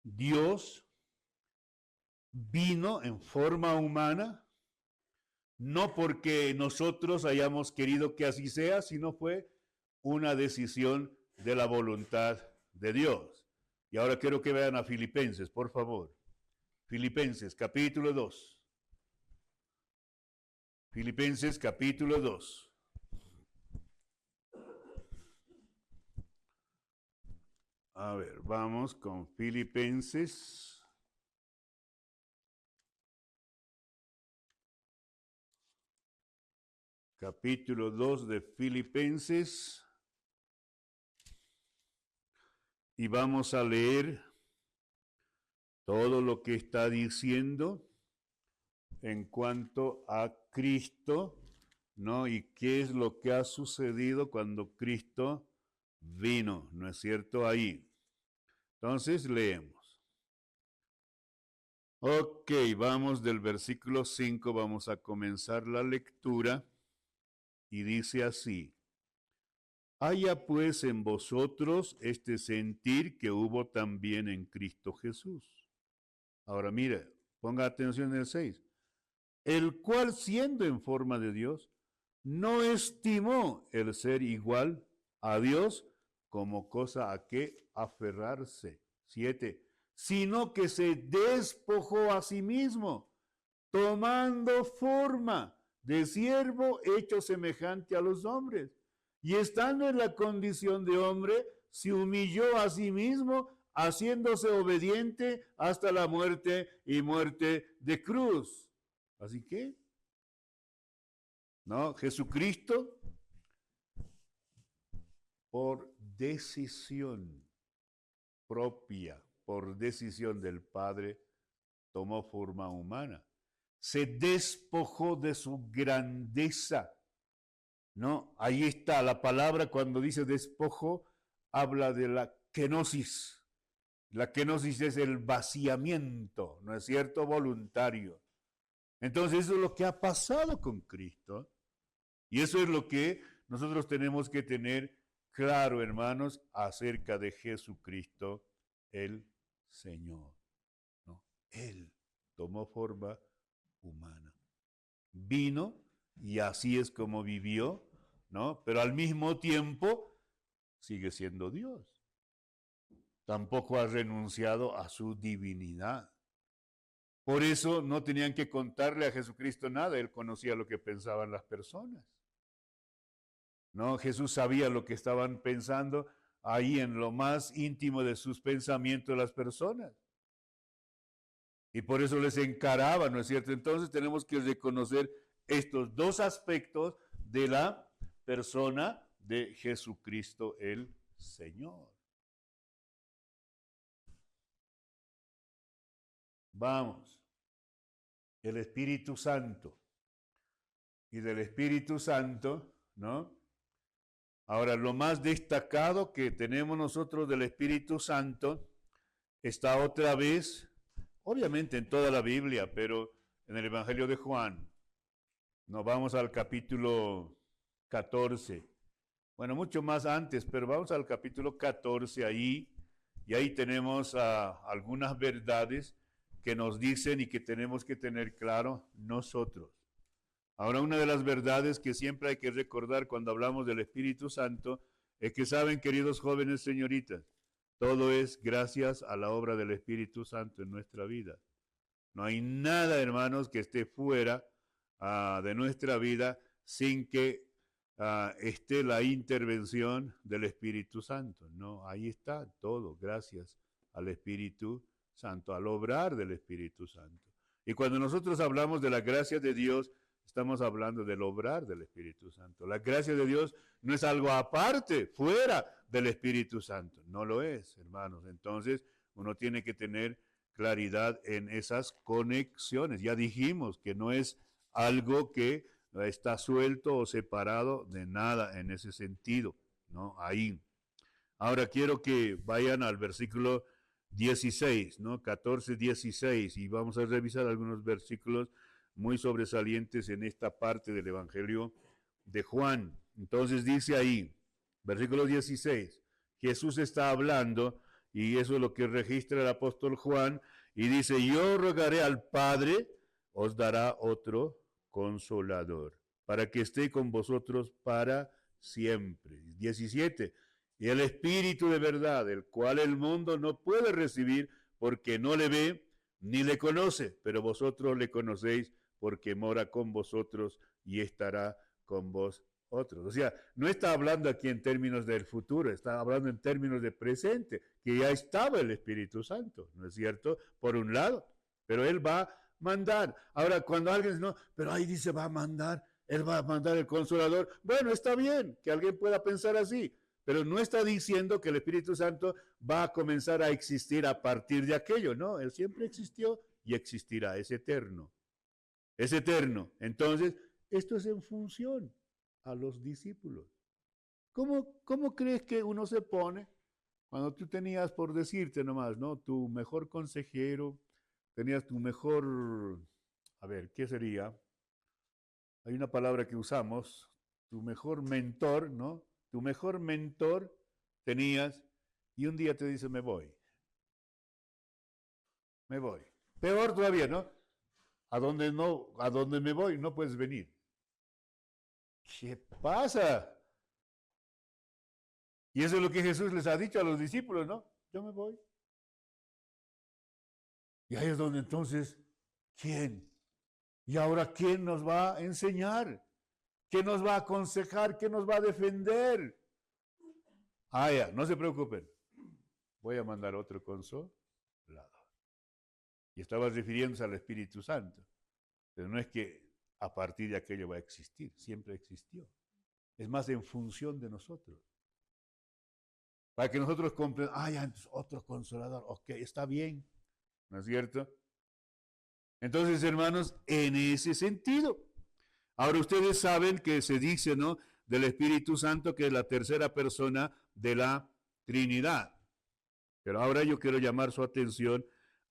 Dios, vino en forma humana, no porque nosotros hayamos querido que así sea, sino fue una decisión de la voluntad de Dios. Y ahora quiero que vean a Filipenses, por favor. Filipenses, capítulo 2. Filipenses, capítulo 2. A ver, vamos con Filipenses. Capítulo 2 de Filipenses. Y vamos a leer todo lo que está diciendo en cuanto a Cristo, ¿no? Y qué es lo que ha sucedido cuando Cristo vino, ¿no es cierto? Ahí. Entonces leemos. Ok, vamos del versículo 5, vamos a comenzar la lectura y dice así. Haya pues en vosotros este sentir que hubo también en Cristo Jesús. Ahora mire, ponga atención en el 6. El cual siendo en forma de Dios, no estimó el ser igual a Dios como cosa a que aferrarse. 7. Sino que se despojó a sí mismo, tomando forma de siervo hecho semejante a los hombres. Y estando en la condición de hombre, se humilló a sí mismo, haciéndose obediente hasta la muerte y muerte de cruz. Así que, ¿no? Jesucristo, por decisión propia, por decisión del Padre, tomó forma humana. Se despojó de su grandeza. ¿No? Ahí está la palabra cuando dice despojo, habla de la kenosis, La kenosis es el vaciamiento, ¿no es cierto? Voluntario. Entonces eso es lo que ha pasado con Cristo. Y eso es lo que nosotros tenemos que tener claro, hermanos, acerca de Jesucristo, el Señor, ¿no? Él tomó forma humana. Vino y así es como vivió, ¿no? Pero al mismo tiempo sigue siendo Dios. Tampoco ha renunciado a su divinidad. Por eso no tenían que contarle a Jesucristo nada, él conocía lo que pensaban las personas. No, Jesús sabía lo que estaban pensando ahí en lo más íntimo de sus pensamientos las personas. Y por eso les encaraba, ¿no es cierto? Entonces tenemos que reconocer estos dos aspectos de la persona de Jesucristo el Señor. Vamos, el Espíritu Santo. Y del Espíritu Santo, ¿no? Ahora, lo más destacado que tenemos nosotros del Espíritu Santo está otra vez, obviamente en toda la Biblia, pero en el Evangelio de Juan. Nos vamos al capítulo 14. Bueno, mucho más antes, pero vamos al capítulo 14 ahí, y ahí tenemos algunas verdades que nos dicen y que tenemos que tener claro nosotros. Ahora, una de las verdades que siempre hay que recordar cuando hablamos del Espíritu Santo es que saben, queridos jóvenes señoritas, todo es gracias a la obra del Espíritu Santo en nuestra vida. No hay nada, hermanos, que esté fuera de nuestra vida sin que esté la intervención del Espíritu Santo. No, ahí está todo, gracias al Espíritu Santo, al obrar del Espíritu Santo. Y cuando nosotros hablamos de la gracia de Dios, estamos hablando del obrar del Espíritu Santo. La gracia de Dios no es algo aparte, fuera del Espíritu Santo. No lo es, hermanos. Entonces, uno tiene que tener claridad en esas conexiones. Ya dijimos que no es algo que está suelto o separado de nada en ese sentido, ¿no? Ahí. Ahora quiero que vayan al versículo 16, ¿no? 14, 16, y vamos a revisar algunos versículos muy sobresalientes en esta parte del Evangelio de Juan. Entonces dice ahí, versículo 16, Jesús está hablando, y eso es lo que registra el apóstol Juan, y dice, yo rogaré al Padre, os dará otro consolador, para que esté con vosotros para siempre. 17, y el Espíritu de verdad, el cual el mundo no puede recibir, porque no le ve ni le conoce, pero vosotros le conocéis, porque mora con vosotros y estará con vosotros. O sea, no está hablando aquí en términos del futuro, está hablando en términos de presente, que ya estaba el Espíritu Santo, ¿no es cierto? Por un lado, pero Él va a mandar. Ahora, cuando alguien dice, no, pero ahí dice va a mandar, Él va a mandar el Consolador. Bueno, está bien que alguien pueda pensar así, pero no está diciendo que el Espíritu Santo va a comenzar a existir a partir de aquello, ¿no? Él siempre existió y existirá, es eterno. Es eterno. Entonces, esto es en función a los discípulos. ¿Cómo crees que uno se pone cuando tú tenías, por decirte nomás, ¿no? Tu mejor consejero, tenías tu mejor, a ver, ¿qué sería? Hay una palabra que usamos, tu mejor mentor, ¿no? Tu mejor mentor tenías y un día te dice, me voy. Me voy. Peor todavía, ¿no? ¿A dónde me voy? No puedes venir. ¿Qué pasa? Y eso es lo que Jesús les ha dicho a los discípulos, ¿no? Yo me voy. Y ahí es donde entonces, ¿quién? ¿Y ahora quién nos va a enseñar? ¿Quién nos va a aconsejar? ¿Quién nos va a defender? Ah, ya, no se preocupen. Voy a mandar otro consolador. Y estaba refiriéndose al Espíritu Santo. Pero no es que a partir de aquello va a existir, siempre existió. Es más en función de nosotros. Para que nosotros comprendamos, ya, entonces otro consolador, ok, está bien, ¿no es cierto? Entonces, hermanos, en ese sentido. Ahora ustedes saben que se dice, ¿no? Del Espíritu Santo que es la tercera persona de la Trinidad. Pero ahora yo quiero llamar su atención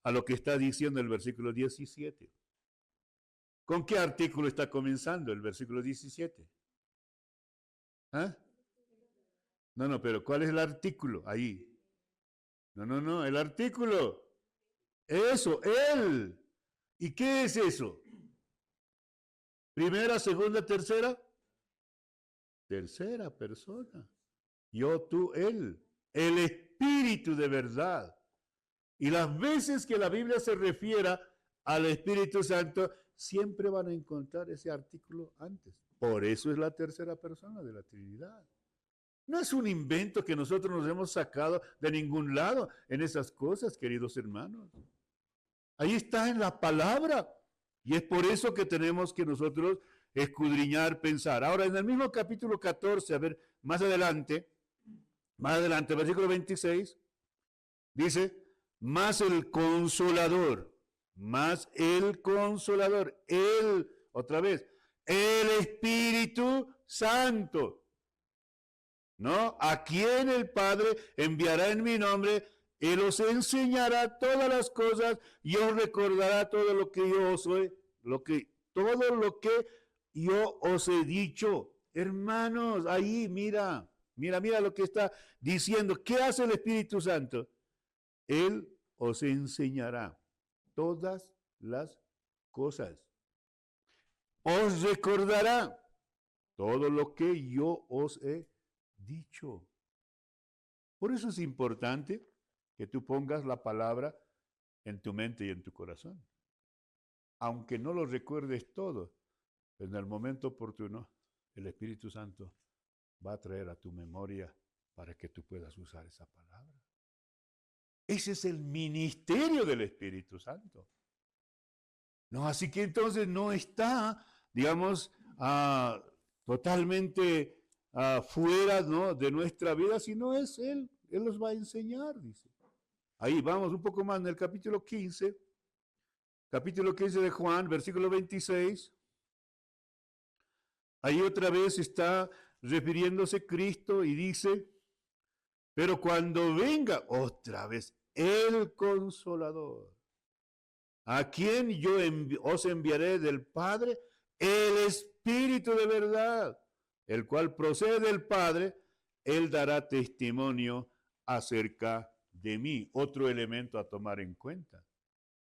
a lo que está diciendo el versículo 17. ¿Con qué artículo está comenzando el versículo 17? ¿Ah? No, pero ¿cuál es el artículo ahí? No, el artículo. Eso, él. ¿Y qué es eso? ¿Primera, segunda, tercera? Tercera persona. Yo, tú, él. El Espíritu de verdad. Y las veces que la Biblia se refiera al Espíritu Santo, siempre van a encontrar ese artículo antes. Por eso es la tercera persona de la Trinidad. No es un invento que nosotros nos hemos sacado de ningún lado en esas cosas, queridos hermanos. Ahí está en la palabra. Y es por eso que tenemos que nosotros escudriñar, pensar. Ahora, en el mismo capítulo 14, a ver, más adelante, versículo 26, dice, más el Consolador, él, otra vez, el Espíritu Santo, ¿no? A quien el Padre enviará en mi nombre, Él os enseñará todas las cosas y os recordará todo lo que yo os he dicho. Hermanos, ahí mira lo que está diciendo. ¿Qué hace el Espíritu Santo? Él os enseñará todas las cosas. Os recordará todo lo que yo os he dicho. Por eso es importante que tú pongas la palabra en tu mente y en tu corazón. Aunque no lo recuerdes todo, en el momento oportuno, el Espíritu Santo va a traer a tu memoria para que tú puedas usar esa palabra. Ese es el ministerio del Espíritu Santo. No, así que entonces no está, digamos, totalmente fuera, ¿no?, de nuestra vida, sino es Él. Él nos va a enseñar, dice. Ahí vamos un poco más en el capítulo 15 de Juan, versículo 26. Ahí otra vez está refiriéndose Cristo y dice, pero cuando venga otra vez el Consolador, a quien yo os enviaré del Padre, el Espíritu de verdad, el cual procede del Padre, Él dará testimonio acerca de mí. Otro elemento a tomar en cuenta.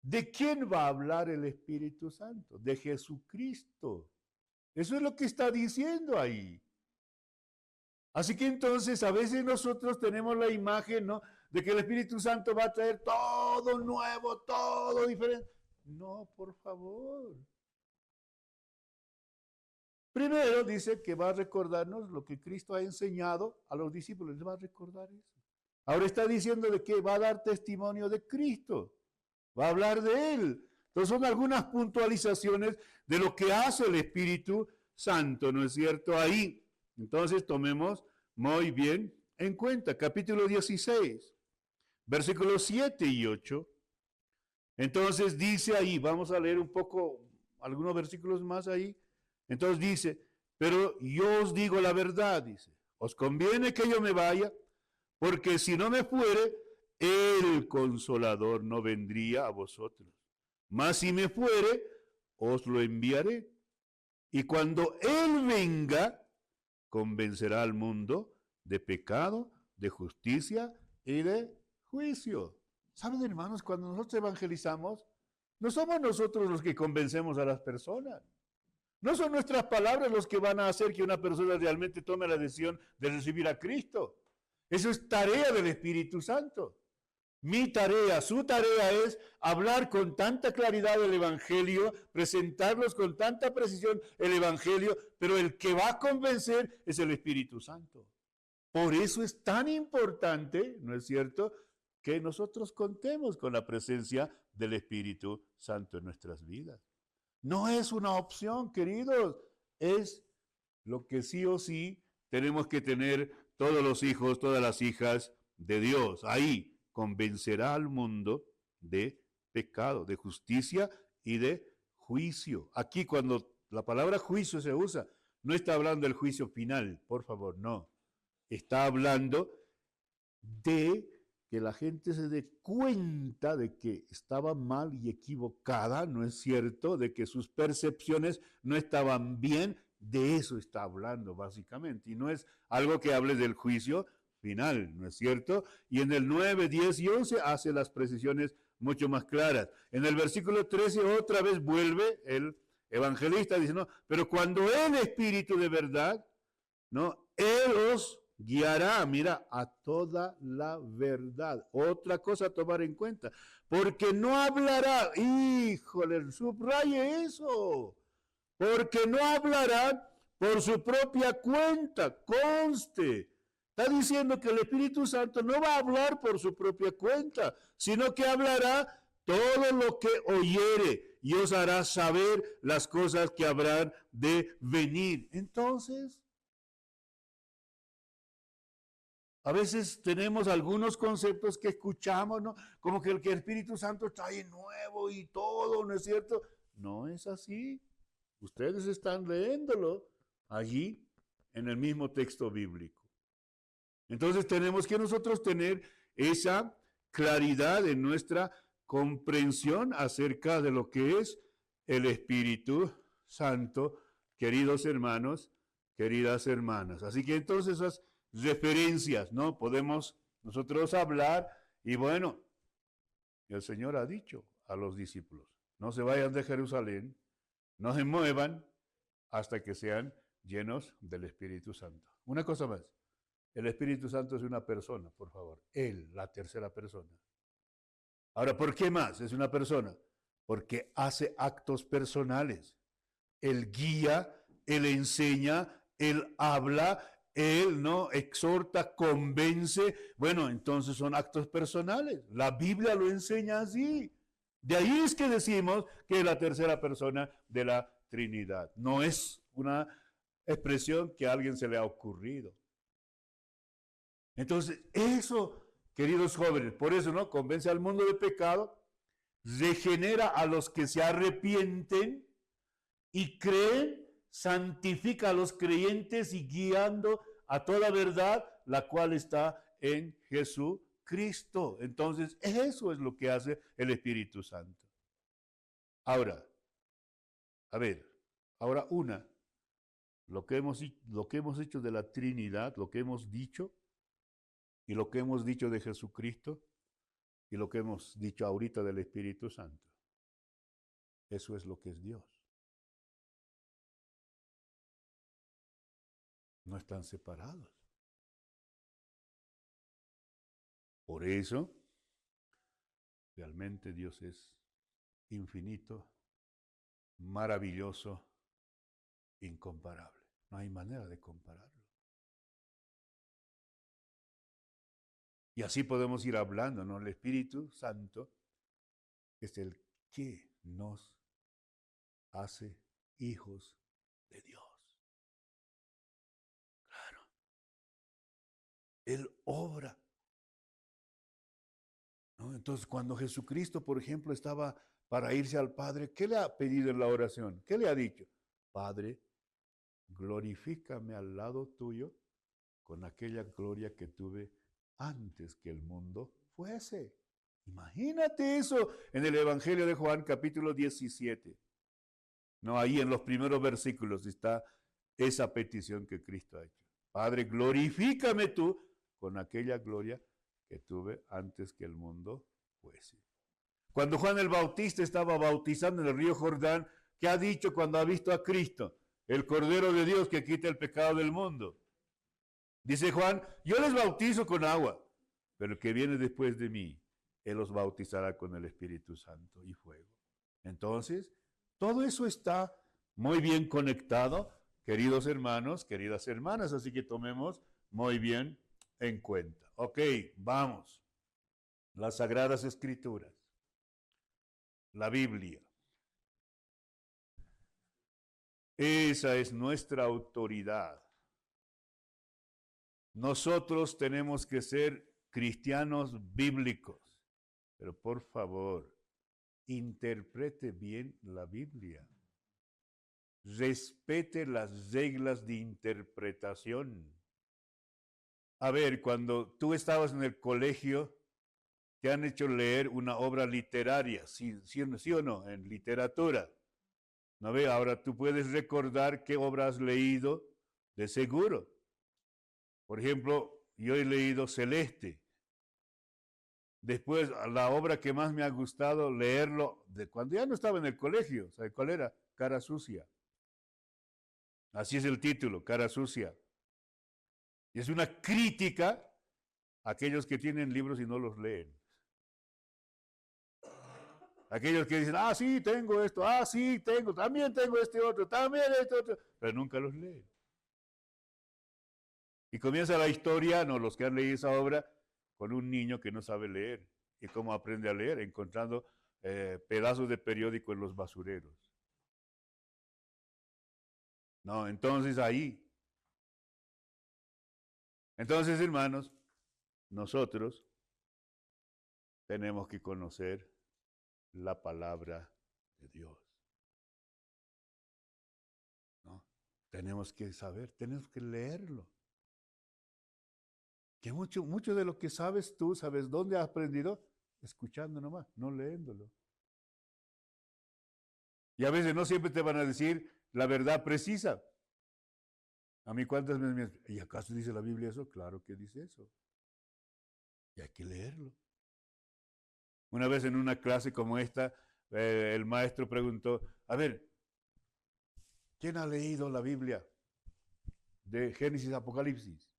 ¿De quién va a hablar el Espíritu Santo? De Jesucristo. Eso es lo que está diciendo ahí. Así que entonces a veces nosotros tenemos la imagen, ¿no?, de que el Espíritu Santo va a traer todo nuevo, todo diferente. No, por favor. Primero dice que va a recordarnos lo que Cristo ha enseñado a los discípulos. Les va a recordar eso. Ahora está diciendo de que va a dar testimonio de Cristo. Va a hablar de Él. Entonces son algunas puntualizaciones de lo que hace el Espíritu Santo, ¿no es cierto? Ahí. Entonces tomemos muy bien en cuenta. Capítulo 16, versículos 7 y 8. Entonces dice ahí, vamos a leer un poco, algunos versículos más ahí. Entonces dice, pero yo os digo la verdad, dice, os conviene que yo me vaya, porque si no me fuere, el Consolador no vendría a vosotros. Mas si me fuere, os lo enviaré. Y cuando Él venga, convencerá al mundo de pecado, de justicia y de juicio. ¿Saben, hermanos? Cuando nosotros evangelizamos, no somos nosotros los que convencemos a las personas. No son nuestras palabras los que van a hacer que una persona realmente tome la decisión de recibir a Cristo. Eso es tarea del Espíritu Santo. Mi tarea, su tarea es hablar con tanta claridad el Evangelio, presentarlos con tanta precisión el Evangelio, pero el que va a convencer es el Espíritu Santo. Por eso es tan importante, ¿no es cierto?, que nosotros contemos con la presencia del Espíritu Santo en nuestras vidas. No es una opción, queridos, es lo que sí o sí tenemos que tener todos los hijos, todas las hijas de Dios. Ahí convencerá al mundo de pecado, de justicia y de juicio. Aquí cuando la palabra juicio se usa, no está hablando del juicio final, por favor, no. Está hablando de que la gente se dé cuenta de que estaba mal y equivocada, ¿no es cierto? De que sus percepciones no estaban bien, de eso está hablando básicamente. Y no es algo que hable del juicio final, ¿no es cierto? Y en el 9, 10 y 11 hace las precisiones mucho más claras. En el versículo 13 otra vez vuelve el evangelista diciendo, pero cuando el Espíritu de verdad, ¿no? Él os guiará, mira, a toda la verdad. Otra cosa a tomar en cuenta, porque no hablará, híjole, subraye eso, porque no hablará por su propia cuenta, conste. Está diciendo que el Espíritu Santo no va a hablar por su propia cuenta, sino que hablará todo lo que oyere y os hará saber las cosas que habrán de venir. Entonces, a veces tenemos algunos conceptos que escuchamos, ¿no? Como que el Espíritu Santo trae nuevo y todo, ¿no es cierto? No es así. Ustedes están leyéndolo allí en el mismo texto bíblico. Entonces tenemos que nosotros tener esa claridad en nuestra comprensión acerca de lo que es el Espíritu Santo, queridos hermanos, queridas hermanas. Así que entonces esas referencias, ¿no? Podemos nosotros hablar y bueno, el Señor ha dicho a los discípulos, no se vayan de Jerusalén, no se muevan hasta que sean llenos del Espíritu Santo. Una cosa más, el Espíritu Santo es una persona, por favor, Él, la tercera persona. Ahora, ¿por qué más es una persona? Porque hace actos personales. Él guía, Él enseña, Él habla, Él no exhorta, convence. Bueno, entonces son actos personales. La Biblia lo enseña así. De ahí es que decimos que es la tercera persona de la Trinidad. No es una expresión que a alguien se le ha ocurrido. Entonces, eso, queridos jóvenes, por eso, ¿no? Convence al mundo de pecado, regenera a los que se arrepienten y creen, santifica a los creyentes y guiando a toda verdad, la cual está en Jesucristo. Entonces, eso es lo que hace el Espíritu Santo. Ahora, a ver, ahora lo que hemos hecho de la Trinidad, lo que hemos dicho, y lo que hemos dicho de Jesucristo, y lo que hemos dicho ahorita del Espíritu Santo. Eso es lo que es Dios. No están separados. Por eso, realmente Dios es infinito, maravilloso, incomparable. No hay manera de compararlo. Y así podemos ir hablando, ¿no? El Espíritu Santo es el que nos hace hijos de Dios. Claro. Él obra. ¿No? Entonces, cuando Jesucristo, por ejemplo, estaba para irse al Padre, ¿qué le ha pedido en la oración? ¿Qué le ha dicho? Padre, glorifícame al lado tuyo con aquella gloria que tuve antes que el mundo fuese. Imagínate eso en el Evangelio de Juan, capítulo 17. No, ahí en los primeros versículos está esa petición que Cristo ha hecho. Padre, glorifícame tú con aquella gloria que tuve antes que el mundo fuese. Cuando Juan el Bautista estaba bautizando en el río Jordán, ¿qué ha dicho cuando ha visto a Cristo? El Cordero de Dios que quita el pecado del mundo. Dice Juan, yo les bautizo con agua, pero el que viene después de mí, Él los bautizará con el Espíritu Santo y fuego. Entonces, todo eso está muy bien conectado, queridos hermanos, queridas hermanas, así que tomemos muy bien en cuenta. Ok, vamos. Las Sagradas Escrituras, la Biblia. Esa es nuestra autoridad. Nosotros tenemos que ser cristianos bíblicos, pero por favor, interprete bien la Biblia. Respete las reglas de interpretación. A ver, cuando tú estabas en el colegio, te han hecho leer una obra literaria, sí o no, en literatura. ¿No ve? Ahora tú puedes recordar qué obra has leído de seguro. Por ejemplo, yo he leído Celeste. Después, la obra que más me ha gustado leerlo, de cuando ya no estaba en el colegio, ¿sabe cuál era? Cara Sucia. Así es el título, Cara Sucia. Y es una crítica a aquellos que tienen libros y no los leen. Aquellos que dicen, ah, sí, tengo esto, ah, sí, tengo, también tengo este otro, también este otro, pero nunca los leen. Y comienza la historia, no, los que han leído esa obra, con un niño que no sabe leer. ¿Y cómo aprende a leer? Encontrando pedazos de periódico en los basureros. No, entonces ahí. Entonces, hermanos, nosotros tenemos que conocer la palabra de Dios. ¿No? Tenemos que saber, tenemos que leerlo. Que mucho de lo que sabes tú, ¿sabes dónde has aprendido? Escuchando nomás, no leyéndolo. Y a veces no siempre te van a decir la verdad precisa. A mí cuántas veces me dicen, ¿y acaso dice la Biblia eso? Claro que dice eso. Y hay que leerlo. Una vez en una clase como esta, el maestro preguntó, a ver, ¿quién ha leído la Biblia de Génesis a Apocalipsis?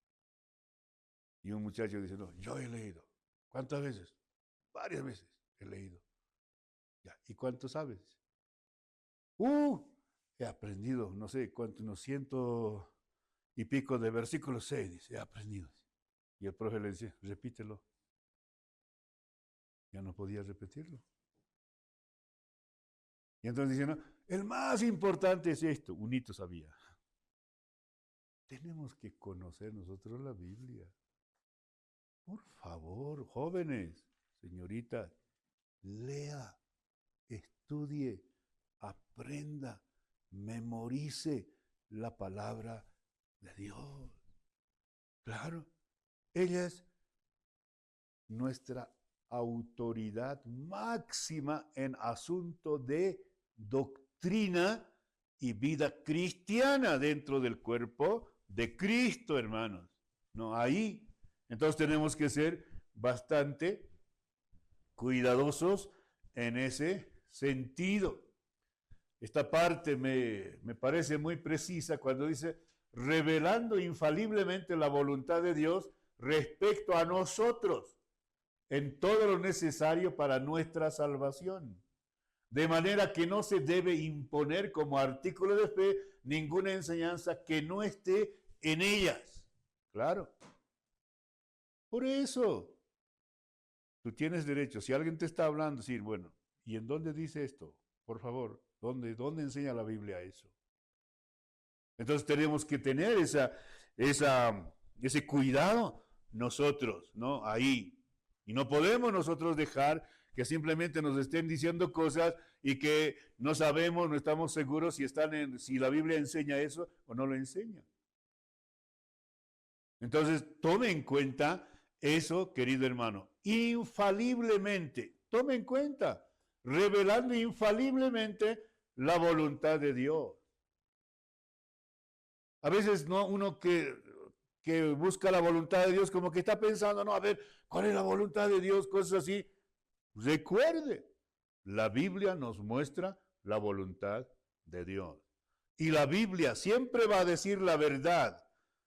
Y un muchacho dice, no, yo he leído. ¿Cuántas veces? Varias veces he leído. Ya, ¿y cuánto sabes? He aprendido, no sé cuánto, unos 100 y pico de versículos 6, dice, he aprendido. Y el profe le dice, repítelo. Ya no podía repetirlo. Y entonces dice, no, el más importante es esto, un hito sabía. Tenemos que conocer nosotros la Biblia. Por favor, jóvenes, señoritas, lea, estudie, aprenda, memorice la palabra de Dios. Claro, ella es nuestra autoridad máxima en asunto de doctrina y vida cristiana dentro del cuerpo de Cristo, hermanos. No, ahí. Entonces tenemos que ser bastante cuidadosos en ese sentido. Esta parte me parece muy precisa cuando dice, revelando infaliblemente la voluntad de Dios respecto a nosotros en todo lo necesario para nuestra salvación. De manera que no se debe imponer como artículo de fe ninguna enseñanza que no esté en ellas. Claro. Por eso, tú tienes derecho. Si alguien te está hablando, decir, bueno, ¿y en dónde dice esto? Por favor, ¿dónde enseña la Biblia eso? Entonces tenemos que tener ese cuidado nosotros, ¿no? Ahí. Y no podemos nosotros dejar que simplemente nos estén diciendo cosas y que no sabemos, no estamos seguros si la Biblia enseña eso o no lo enseña. Entonces, tome en cuenta eso, querido hermano, infaliblemente, tome en cuenta, revelando infaliblemente la voluntad de Dios. A veces no uno que busca la voluntad de Dios como que está pensando, no, a ver, ¿cuál es la voluntad de Dios? Cosas así. Recuerde, la Biblia nos muestra la voluntad de Dios. Y la Biblia siempre va a decir la verdad.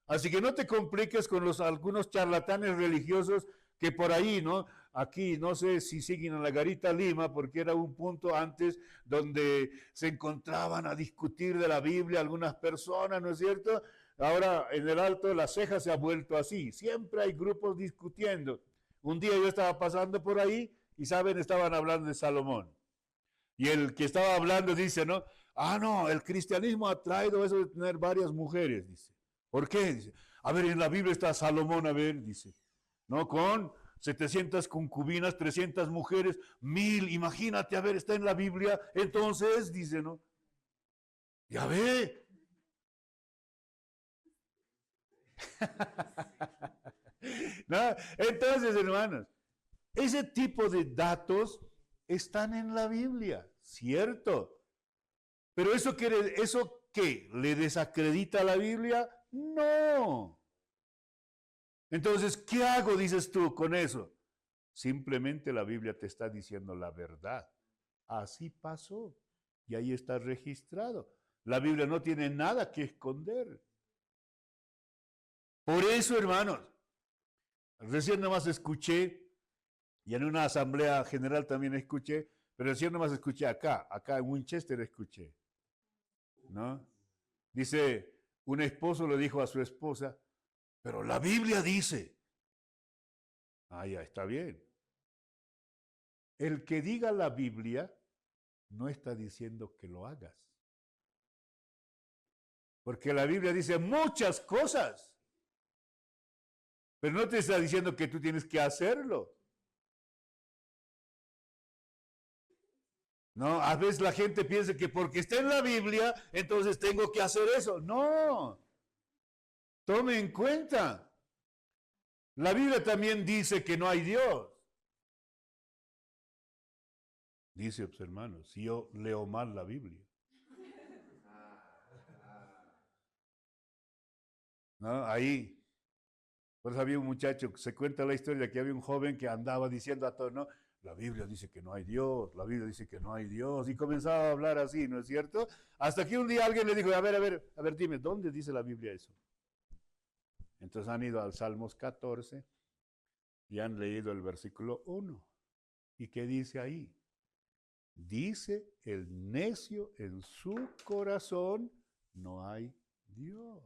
Así que no te compliques con algunos charlatanes religiosos que por ahí, ¿no? Aquí, no sé si siguen a la Garita Lima, porque era un punto antes donde se encontraban a discutir de la Biblia algunas personas, ¿no es cierto? Ahora en el Alto de la Ceja se ha vuelto así. Siempre hay grupos discutiendo. Un día yo estaba pasando por ahí y, ¿saben? Estaban hablando de Salomón. Y el que estaba hablando dice, ¿no? Ah, no, el cristianismo ha traído eso de tener varias mujeres, dice. ¿Por qué? Dice, a ver, en la Biblia está Salomón, a ver, dice, ¿no? Con 700 concubinas, 300 mujeres, 1000, imagínate, a ver, está en la Biblia, entonces, dice, ¿no? Ya ve. ¿No? Entonces, hermanos, Ese tipo de datos están en la Biblia, ¿cierto? Pero ¿eso qué? ¿Le desacredita a la Biblia? No. Entonces, ¿qué hago, dices tú, con eso? Simplemente la Biblia te está diciendo la verdad. Así pasó. Y ahí está registrado. La Biblia no tiene nada que esconder. Por eso, hermanos, recién nomás escuché, y en una asamblea general también escuché, pero recién nomás escuché acá en Winchester escuché, ¿no? Dice, un esposo le dijo a su esposa, pero la Biblia dice, ya está bien. El que diga la Biblia no está diciendo que lo hagas. Porque la Biblia dice muchas cosas, pero no te está diciendo que tú tienes que hacerlo. No, a veces la gente piensa que porque está en la Biblia, entonces tengo que hacer eso. No, tome en cuenta. La Biblia también dice que no hay Dios. Dice, pues, hermanos, si yo leo mal la Biblia. ¿No? Ahí. Pues había un muchacho, se cuenta la historia de que había un joven que andaba diciendo a todos, no, la Biblia dice que no hay Dios, la Biblia dice que no hay Dios, y comenzaba a hablar así, ¿no es cierto? Hasta que un día alguien le dijo, a ver, dime, ¿dónde dice la Biblia eso? Entonces han ido al Salmos 14 y han leído el versículo 1. ¿Y qué dice ahí? Dice el necio en su corazón, no hay Dios.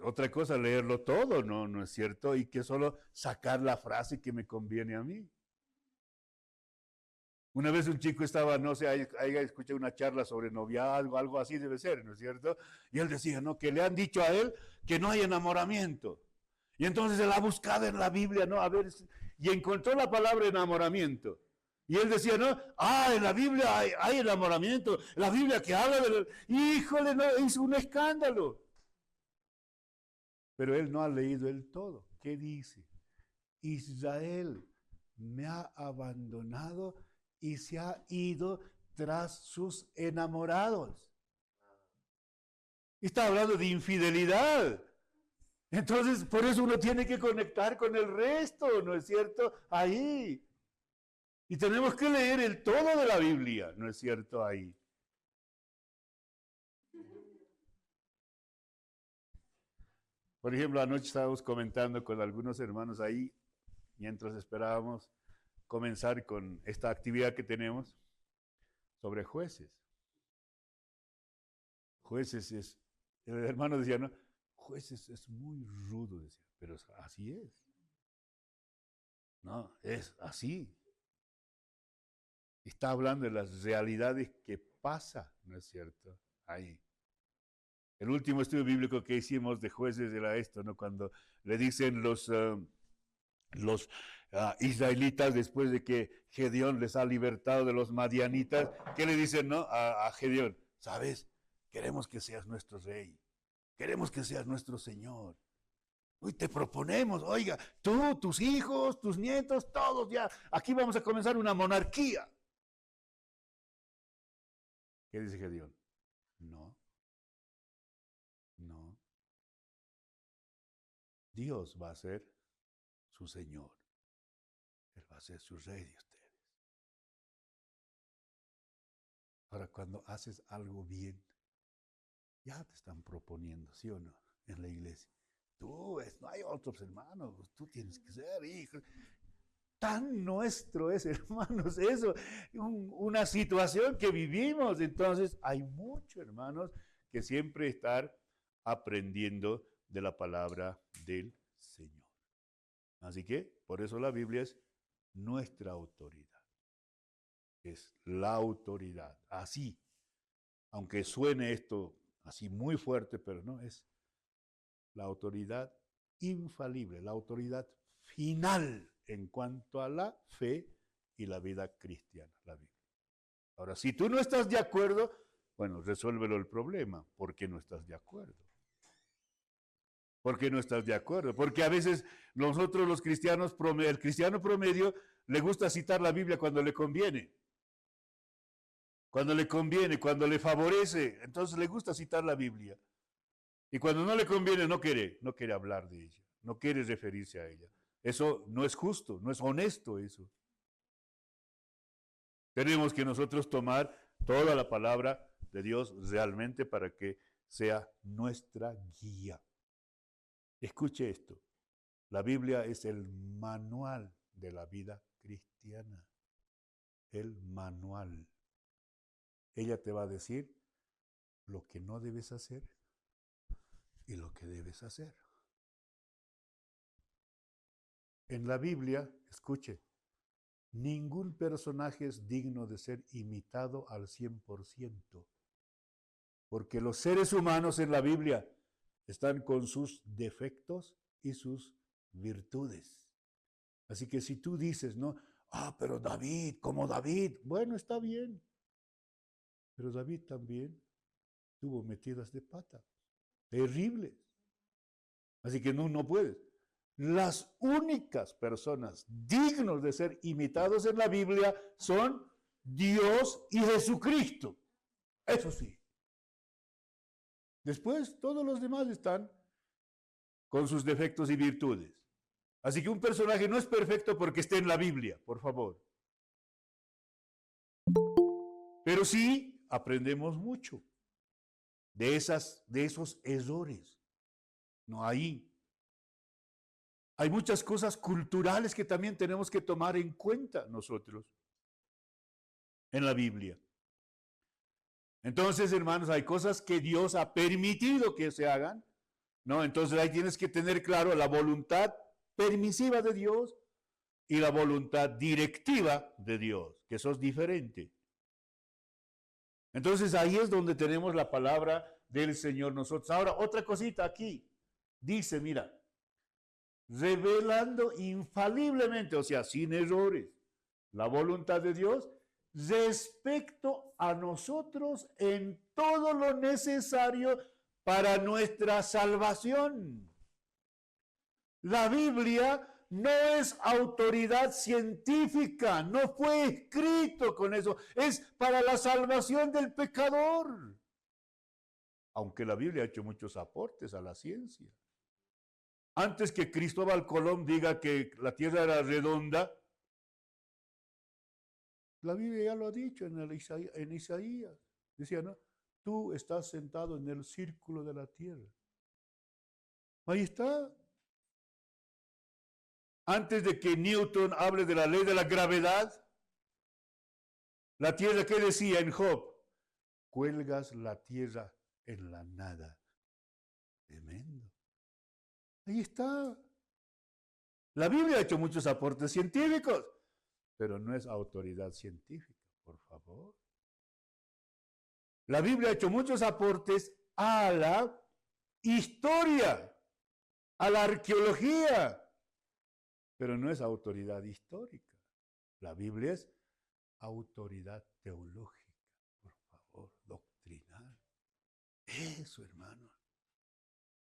Otra cosa, leerlo todo, ¿no es cierto? Y que solo sacar la frase que me conviene a mí. Una vez un chico estaba, no sé, ahí escuché una charla sobre noviazgo, algo así debe ser, ¿no es cierto? Y él decía, ¿no? Que le han dicho a él que no hay enamoramiento. Y entonces él ha buscado en la Biblia, ¿no? A ver, y encontró la palabra enamoramiento. Y él decía, ¿no? En la Biblia hay enamoramiento. La Biblia que habla de... Híjole, no, es un escándalo. Pero él no ha leído el todo. ¿Qué dice? Israel me ha abandonado y se ha ido tras sus enamorados. Está hablando de infidelidad. Entonces, por eso uno tiene que conectar con el resto, ¿no es cierto? Ahí. Y tenemos que leer el todo de la Biblia, ¿no es cierto? Ahí. Por ejemplo, anoche estábamos comentando con algunos hermanos ahí, mientras esperábamos comenzar con esta actividad que tenemos sobre jueces. Jueces es, el hermano decía, no, jueces es muy rudo, decía, pero así es. No, es así. Está hablando de las realidades que pasa, ¿no es cierto? Ahí. El último estudio bíblico que hicimos de jueces era esto, ¿no? Cuando le dicen los israelitas, después de que Gedeón les ha libertado de los madianitas, ¿qué le dicen, no? A Gedeón, ¿sabes? Queremos que seas nuestro rey, queremos que seas nuestro Señor. Hoy te proponemos, oiga, tú, tus hijos, tus nietos, todos ya, aquí vamos a comenzar una monarquía. ¿Qué dice Gedeón? No. Dios va a ser su Señor. Él va a ser su rey de ustedes. Ahora, cuando haces algo bien, ya te están proponiendo, ¿sí o no? En la iglesia. No hay otros hermanos, tú tienes que ser hijo. Tan nuestro es, hermanos, eso, una situación que vivimos. Entonces, hay muchos hermanos que siempre están aprendiendo de la palabra del Señor. Así que, por eso la Biblia es nuestra autoridad. Es la autoridad. Así, aunque suene esto así muy fuerte, pero no, es la autoridad infalible, la autoridad final en cuanto a la fe y la vida cristiana, la Biblia. Ahora, si tú no estás de acuerdo, bueno, resuélvelo el problema. ¿Por qué no estás de acuerdo? ¿Por qué no estás de acuerdo? Porque a veces nosotros los cristianos, el cristiano promedio, le gusta citar la Biblia cuando le conviene. Cuando le conviene, cuando le favorece, entonces le gusta citar la Biblia. Y cuando no le conviene, no quiere hablar de ella, no quiere referirse a ella. Eso no es justo, no es honesto eso. Tenemos que nosotros tomar toda la palabra de Dios realmente para que sea nuestra guía. Escuche esto, la Biblia es el manual de la vida cristiana, el manual. Ella te va a decir lo que no debes hacer y lo que debes hacer. En la Biblia, escuche, ningún personaje es digno de ser imitado al 100%, porque los seres humanos en la Biblia están con sus defectos y sus virtudes. Así que si tú dices, no, pero David, como David, bueno, está bien, pero David también tuvo metidas de pata, terribles. Así que no puedes. Las únicas personas dignos de ser imitados en la Biblia son Dios y Jesucristo. Eso sí. Después, todos los demás están con sus defectos y virtudes. Así que un personaje no es perfecto porque esté en la Biblia, por favor. Pero sí aprendemos mucho de esos errores. No hay muchas cosas culturales que también tenemos que tomar en cuenta nosotros en la Biblia. Entonces, hermanos, hay cosas que Dios ha permitido que se hagan, ¿no? Entonces ahí tienes que tener claro la voluntad permisiva de Dios y la voluntad directiva de Dios, que eso es diferente. Entonces ahí es donde tenemos la palabra del Señor nosotros. Ahora, otra cosita aquí. Dice, mira, revelando infaliblemente, o sea, sin errores, la voluntad de Dios respecto a nosotros en todo lo necesario para nuestra salvación. La Biblia no es autoridad científica, no fue escrito con eso, es para la salvación del pecador. Aunque la Biblia ha hecho muchos aportes a la ciencia. Antes que Cristóbal Colón diga que la tierra era redonda, la Biblia ya lo ha dicho en Isaías. Decía, ¿no? Tú estás sentado en el círculo de la tierra. Ahí está. Antes de que Newton hable de la ley de la gravedad, la tierra, ¿qué decía en Job? Cuelgas la tierra en la nada. Tremendo. Ahí está. La Biblia ha hecho muchos aportes científicos, pero no es autoridad científica, por favor. La Biblia ha hecho muchos aportes a la historia, a la arqueología, pero no es autoridad histórica. La Biblia es autoridad teológica, por favor, doctrinal. Eso, hermano.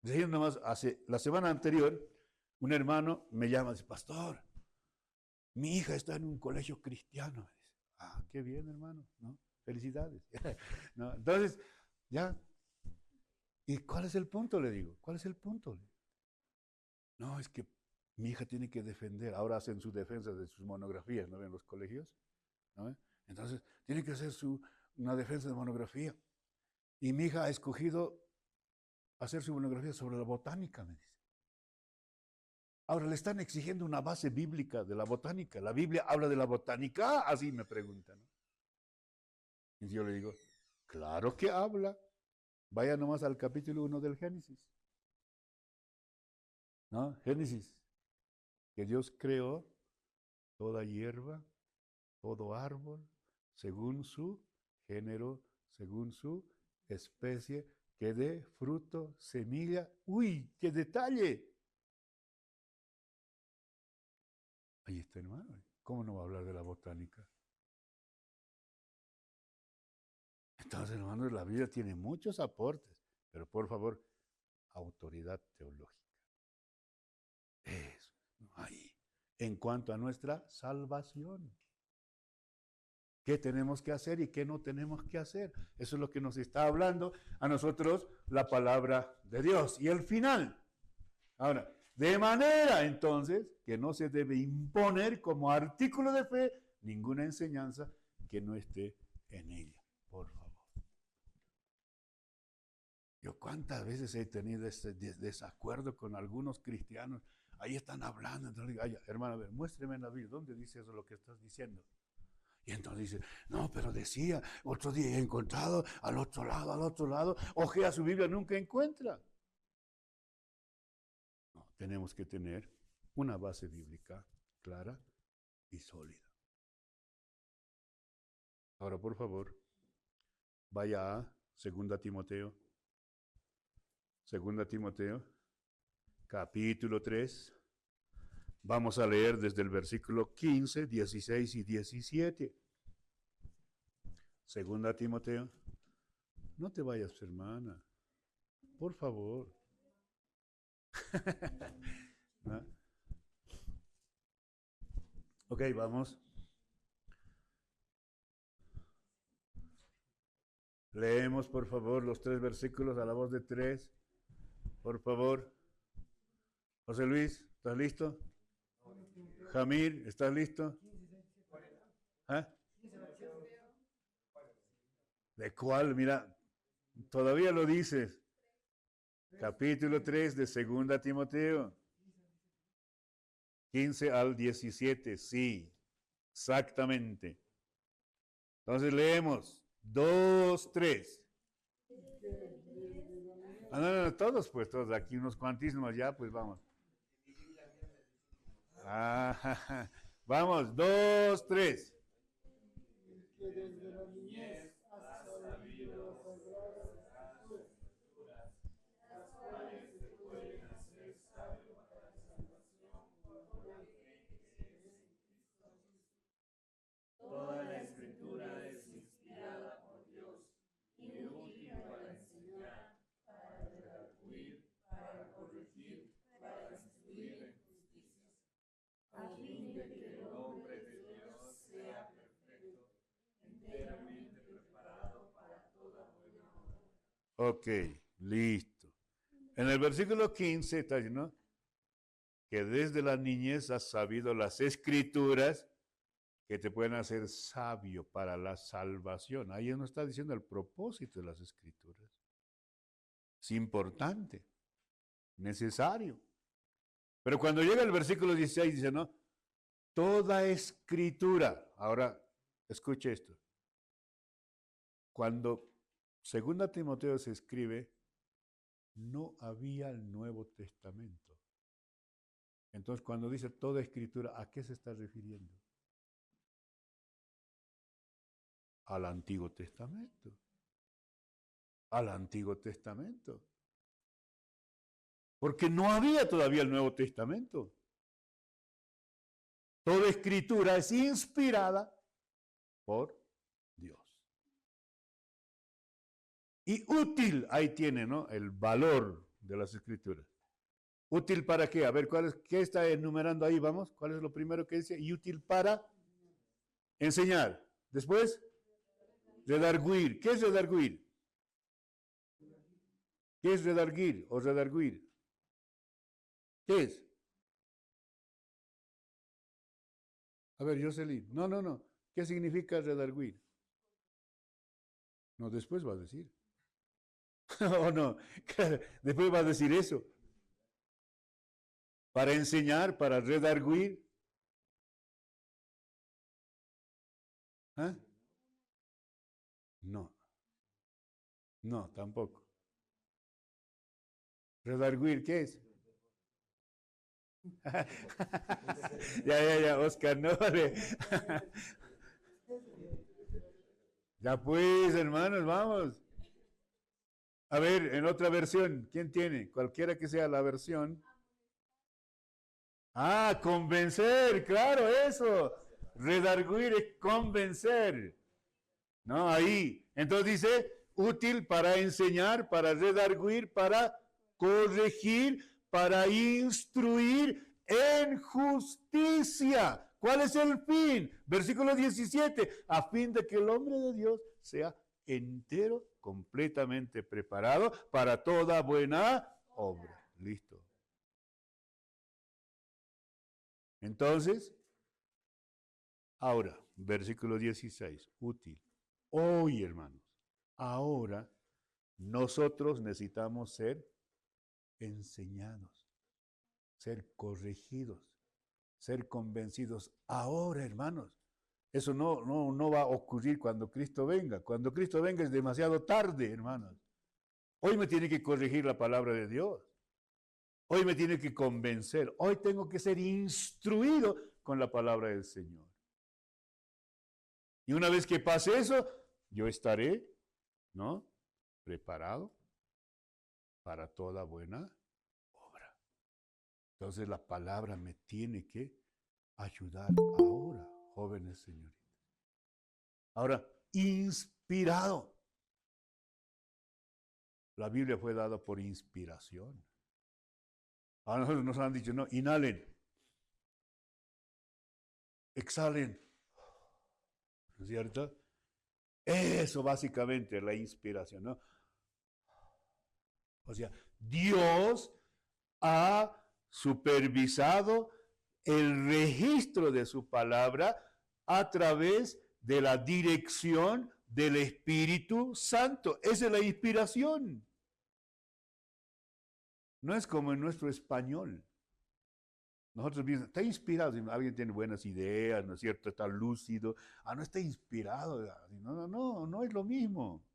Diciendo nomás, la semana anterior, un hermano me llama y dice, pastor, mi hija está en un colegio cristiano. Qué bien, hermano, ¿no? Felicidades. ¿No? Entonces, ya. ¿Y cuál es el punto? Le digo. ¿Cuál es el punto? No, es que mi hija tiene que defender. Ahora hacen su defensa de sus monografías, ¿no ven los colegios? ¿No? Entonces, tiene que hacer una defensa de monografía. Y mi hija ha escogido hacer su monografía sobre la botánica, me dice. Ahora le están exigiendo una base bíblica de la botánica. ¿La Biblia habla de la botánica? Así me preguntan. Y yo le digo, claro que habla. Vaya nomás al capítulo 1 del Génesis. ¿No? Génesis. Que Dios creó toda hierba, todo árbol, según su género, según su especie, que dé fruto, semilla. ¡Uy, qué detalle! Ahí está, hermano. ¿Cómo no va a hablar de la botánica? Entonces, hermanos, la Biblia tiene muchos aportes, pero por favor, autoridad teológica. Eso, ahí. En cuanto a nuestra salvación. ¿Qué tenemos que hacer y qué no tenemos que hacer? Eso es lo que nos está hablando a nosotros la palabra de Dios. Y el final. Ahora, de manera entonces que no se debe imponer como artículo de fe ninguna enseñanza que no esté en ella. Por favor. Yo cuántas veces he tenido este desacuerdo con algunos cristianos. Ahí están hablando. Entonces digo, ay, hermano, a ver, muéstreme en la Biblia. ¿Dónde dice eso lo que estás diciendo? Y entonces dice, no, pero decía, otro día he encontrado al otro lado. Ojea su Biblia, nunca encuentra. No, tenemos que tener una base bíblica clara y sólida. Ahora, por favor, vaya a 2 Timoteo. 2 Timoteo, capítulo 3. Vamos a leer desde el versículo 15, 16 y 17. 2 Timoteo. No te vayas, hermana. Por favor. ¿No? Ok, vamos. Leemos, por favor, los 3 versículos a la voz de 3. Por favor. José Luis, ¿estás listo? Jamir, ¿estás listo? ¿Ah? ¿De cuál? Mira, todavía lo dices. Capítulo 3 de 2 Timoteo. 15 al 17, sí, exactamente. Entonces leemos 2, 3. No, todos, pues, todos, aquí unos cuantísimos ya, pues vamos. Vamos, 2, 3. Que desde la niñez has sabido las sagradas escrituras, las cuales te pueden hacer sabio para la salvación por la fe que es en Cristo Jesús. Toda la escritura es inspirada por Dios y útil para enseñar, para redarguir, para corregir, para instruir en justicia, a fin de que el hombre de Dios sea perfecto, enteramente preparado para toda buena obra. Ok, listo. En el versículo 15 está diciendo que desde la niñez has sabido las escrituras que te pueden hacer sabio para la salvación. Ahí no está diciendo el propósito de las escrituras. Es importante, necesario. Pero cuando llega el versículo 16 dice, no, toda escritura. Ahora, escuche esto. Cuando 2 Timoteo se escribe, no había el Nuevo Testamento. Entonces, cuando dice toda escritura, ¿a qué se está refiriendo? Al Antiguo Testamento. Al Antiguo Testamento. Porque no había todavía el Nuevo Testamento. Toda escritura es inspirada por Dios. Y útil, ahí tiene, ¿no? El valor de las escrituras. ¿Útil para qué? A ver, ¿qué está enumerando ahí? Vamos, ¿cuál es lo primero que dice? Y útil para enseñar. Después, redarguir. ¿Qué es redarguir? ¿Qué es redarguir o redarguir? ¿Qué es? A ver, Jocelyn. No. ¿Qué significa redarguir? No, después va a decir. ¿O no? Después va a decir eso. Para enseñar, para redarguir. ¿Ah? No, tampoco. ¿Redarguir qué es? Ya, Oscar, no vale. Ya pues, hermanos, vamos. A ver, en otra versión, ¿quién tiene? Cualquiera que sea la versión. Convencer, claro, eso. Redarguir es convencer. No, ahí. Entonces dice, útil para enseñar, para redarguir, para corregir, para instruir en justicia. ¿Cuál es el fin? Versículo 17, a fin de que el hombre de Dios sea entero, completamente preparado para toda buena obra. Listo. Entonces, ahora, versículo 16, útil. Hoy, hermanos, ahora nosotros necesitamos ser enseñados, ser corregidos, ser convencidos. Ahora, hermanos, eso no va a ocurrir cuando Cristo venga. Cuando Cristo venga es demasiado tarde, hermanos. Hoy me tiene que corregir la palabra de Dios. Hoy me tiene que convencer. Hoy tengo que ser instruido con la palabra del Señor. Y una vez que pase eso, yo estaré, ¿no?, preparado para toda buena obra. Entonces la palabra me tiene que ayudar ahora, jóvenes señoritas. Ahora, inspirado. La Biblia fue dada por inspiración. A nosotros nos han dicho, no, inhalen, exhalen, ¿no es cierto? Eso básicamente es la inspiración, ¿no? O sea, Dios ha supervisado el registro de su palabra a través de la dirección del Espíritu Santo. Esa es la inspiración. No es como en nuestro español. Nosotros mismos, está inspirado, si alguien tiene buenas ideas, ¿no es cierto? Está lúcido. No está inspirado. No es lo mismo.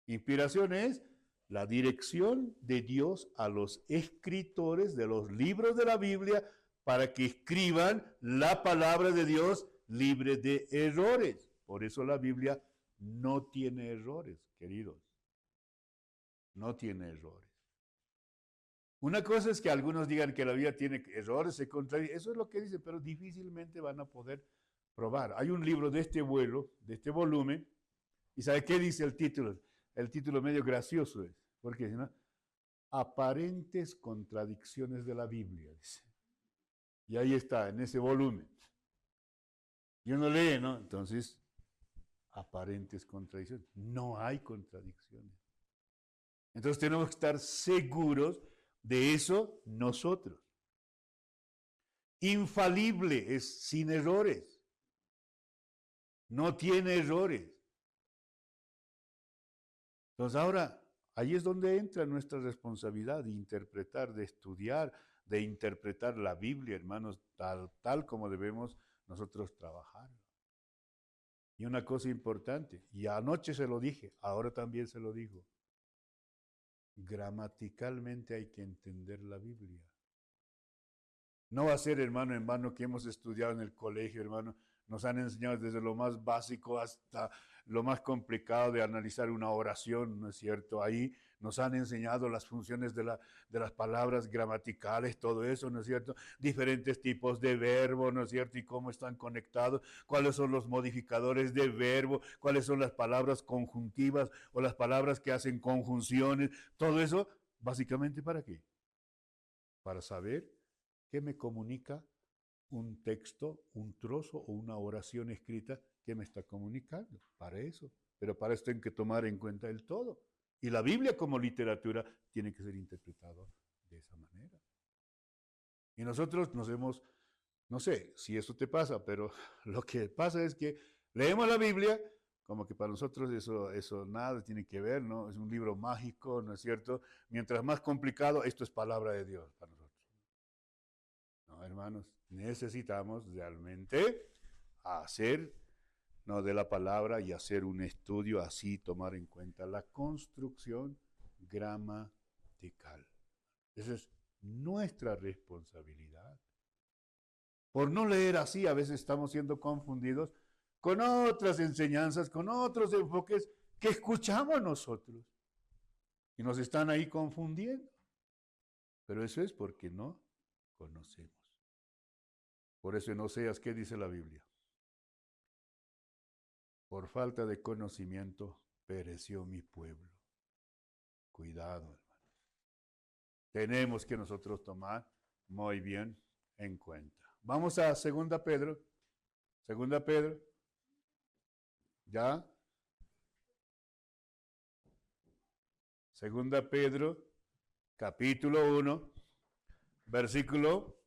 Inspiración es la dirección de Dios a los escritores de los libros de la Biblia para que escriban la palabra de Dios libre de errores. Por eso la Biblia no tiene errores, queridos. No tiene errores. Una cosa es que algunos digan que la Biblia tiene errores, se contradice. Eso es lo que dicen, pero difícilmente van a poder probar. Hay un libro de este volumen, y ¿sabe qué dice el título? El título medio gracioso es, porque ¿no? Aparentes contradicciones de la Biblia, dice. Y ahí está, en ese volumen. Y uno lee, ¿no? Entonces, aparentes contradicciones. No hay contradicciones. Entonces tenemos que estar seguros de eso nosotros. Infalible es sin errores. No tiene errores. Entonces ahora, ahí es donde entra nuestra responsabilidad de interpretar, de estudiar, de interpretar la Biblia, hermanos, tal como debemos nosotros trabajar. Y una cosa importante, y anoche se lo dije, ahora también se lo digo, gramaticalmente hay que entender la Biblia. No va a ser, hermano, en vano que hemos estudiado en el colegio, hermano, nos han enseñado desde lo más básico hasta lo más complicado de analizar una oración, ¿no es cierto? Ahí nos han enseñado las funciones de las palabras gramaticales, todo eso, ¿no es cierto? Diferentes tipos de verbo, ¿no es cierto? Y cómo están conectados, cuáles son los modificadores de verbo, cuáles son las palabras conjuntivas o las palabras que hacen conjunciones, todo eso, básicamente, ¿para qué? Para saber qué me comunica un texto, un trozo o una oración escrita que me está comunicando. Para eso. Pero para esto hay que tomar en cuenta el todo. Y la Biblia como literatura tiene que ser interpretado de esa manera. Y nosotros nos hemos, no sé si eso te pasa, pero lo que pasa es que leemos la Biblia como que para nosotros eso nada tiene que ver, ¿no? Es un libro mágico, ¿no es cierto? Mientras más complicado, esto es palabra de Dios para nosotros. No, hermanos, necesitamos realmente hacer de la palabra y hacer un estudio así, tomar en cuenta la construcción gramatical. Esa es nuestra responsabilidad. Por no leer así, a veces estamos siendo confundidos con otras enseñanzas, con otros enfoques que escuchamos nosotros. Y nos están ahí confundiendo. Pero eso es porque no conocemos. Por eso en Oseas, ¿qué dice la Biblia? Por falta de conocimiento pereció mi pueblo. Cuidado, hermanos. Tenemos que nosotros tomar muy bien en cuenta. Vamos a 2 Pedro. 2 Pedro. ¿Ya? 2 Pedro, capítulo 1, versículo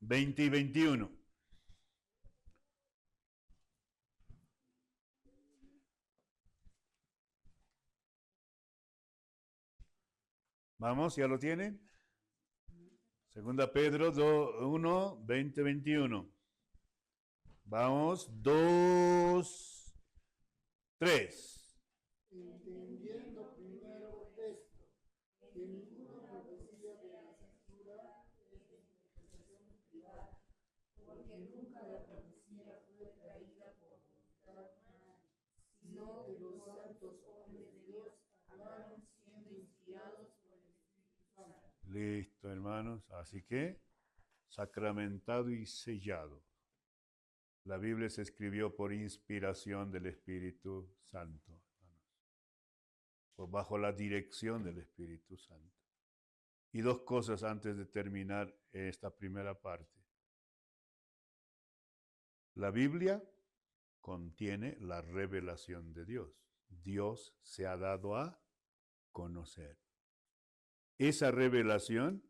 20 y 21. Vamos, ¿ya lo tienen? 2 Pedro 1, 20, 21. Vamos, 2, 3. Entendiendo primero esto, que ninguna profecía de la Escritura es de interpretación privada, porque nunca la profecía fue traída por voluntad humana, sino que los santos hombres de Dios hablaron siendo inspirados por el Espíritu Santo. Listo, hermanos. Así que, sacramentado y sellado. La Biblia se escribió por inspiración del Espíritu Santo, hermanos. O bajo la dirección del Espíritu Santo. Y dos cosas antes de terminar esta primera parte. La Biblia contiene la revelación de Dios. Dios se ha dado a conocer. Esa revelación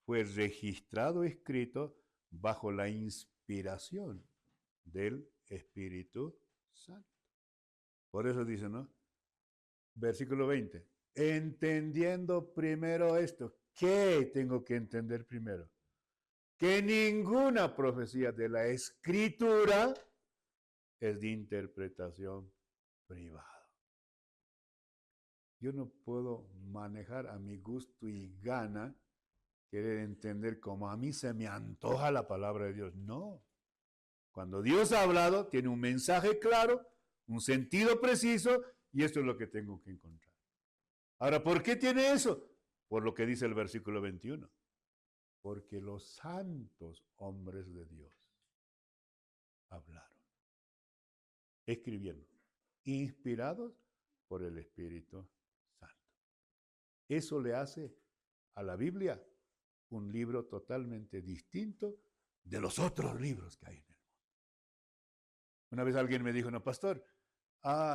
fue registrado, escrito bajo la inspiración del Espíritu Santo. Por eso dice, ¿no? Versículo 20. Entendiendo primero esto. ¿Qué tengo que entender primero? Que ninguna profecía de la Escritura es de interpretación privada. Yo no puedo manejar a mi gusto y gana querer entender como a mí se me antoja la palabra de Dios. No. Cuando Dios ha hablado, tiene un mensaje claro, un sentido preciso, y esto es lo que tengo que encontrar. Ahora, ¿por qué tiene eso? Por lo que dice el versículo 21. Porque los santos hombres de Dios hablaron, escribieron, inspirados por el Espíritu Santo. Eso le hace a la Biblia un libro totalmente distinto de los otros libros que hay en el mundo. Una vez alguien me dijo, no, pastor,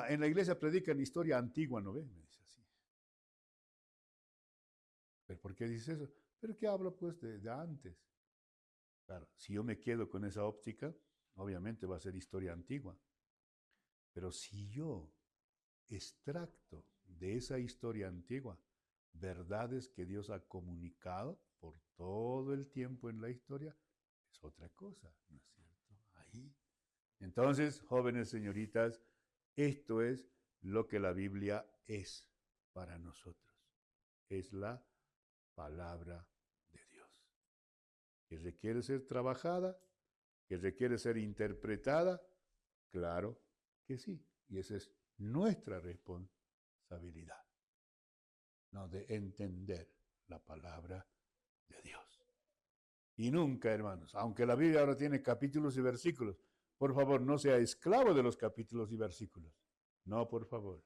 en la iglesia predican historia antigua, ¿no ve? Me dice así. ¿Pero por qué dice eso? ¿Pero qué hablo pues de antes? Claro, si yo me quedo con esa óptica, obviamente va a ser historia antigua. Pero si yo extracto de esa historia antigua verdades que Dios ha comunicado por todo el tiempo en la historia, es otra cosa, ¿no es cierto? Ahí. Entonces, jóvenes señoritas, esto es lo que la Biblia es para nosotros. Es la palabra de Dios. Que requiere ser trabajada, que requiere ser interpretada, claro que sí. Y esa es nuestra responsabilidad, ¿no? De entender la palabra de Dios. Y nunca, hermanos, aunque la Biblia ahora tiene capítulos y versículos, por favor, no sea esclavo de los capítulos y versículos. No, por favor.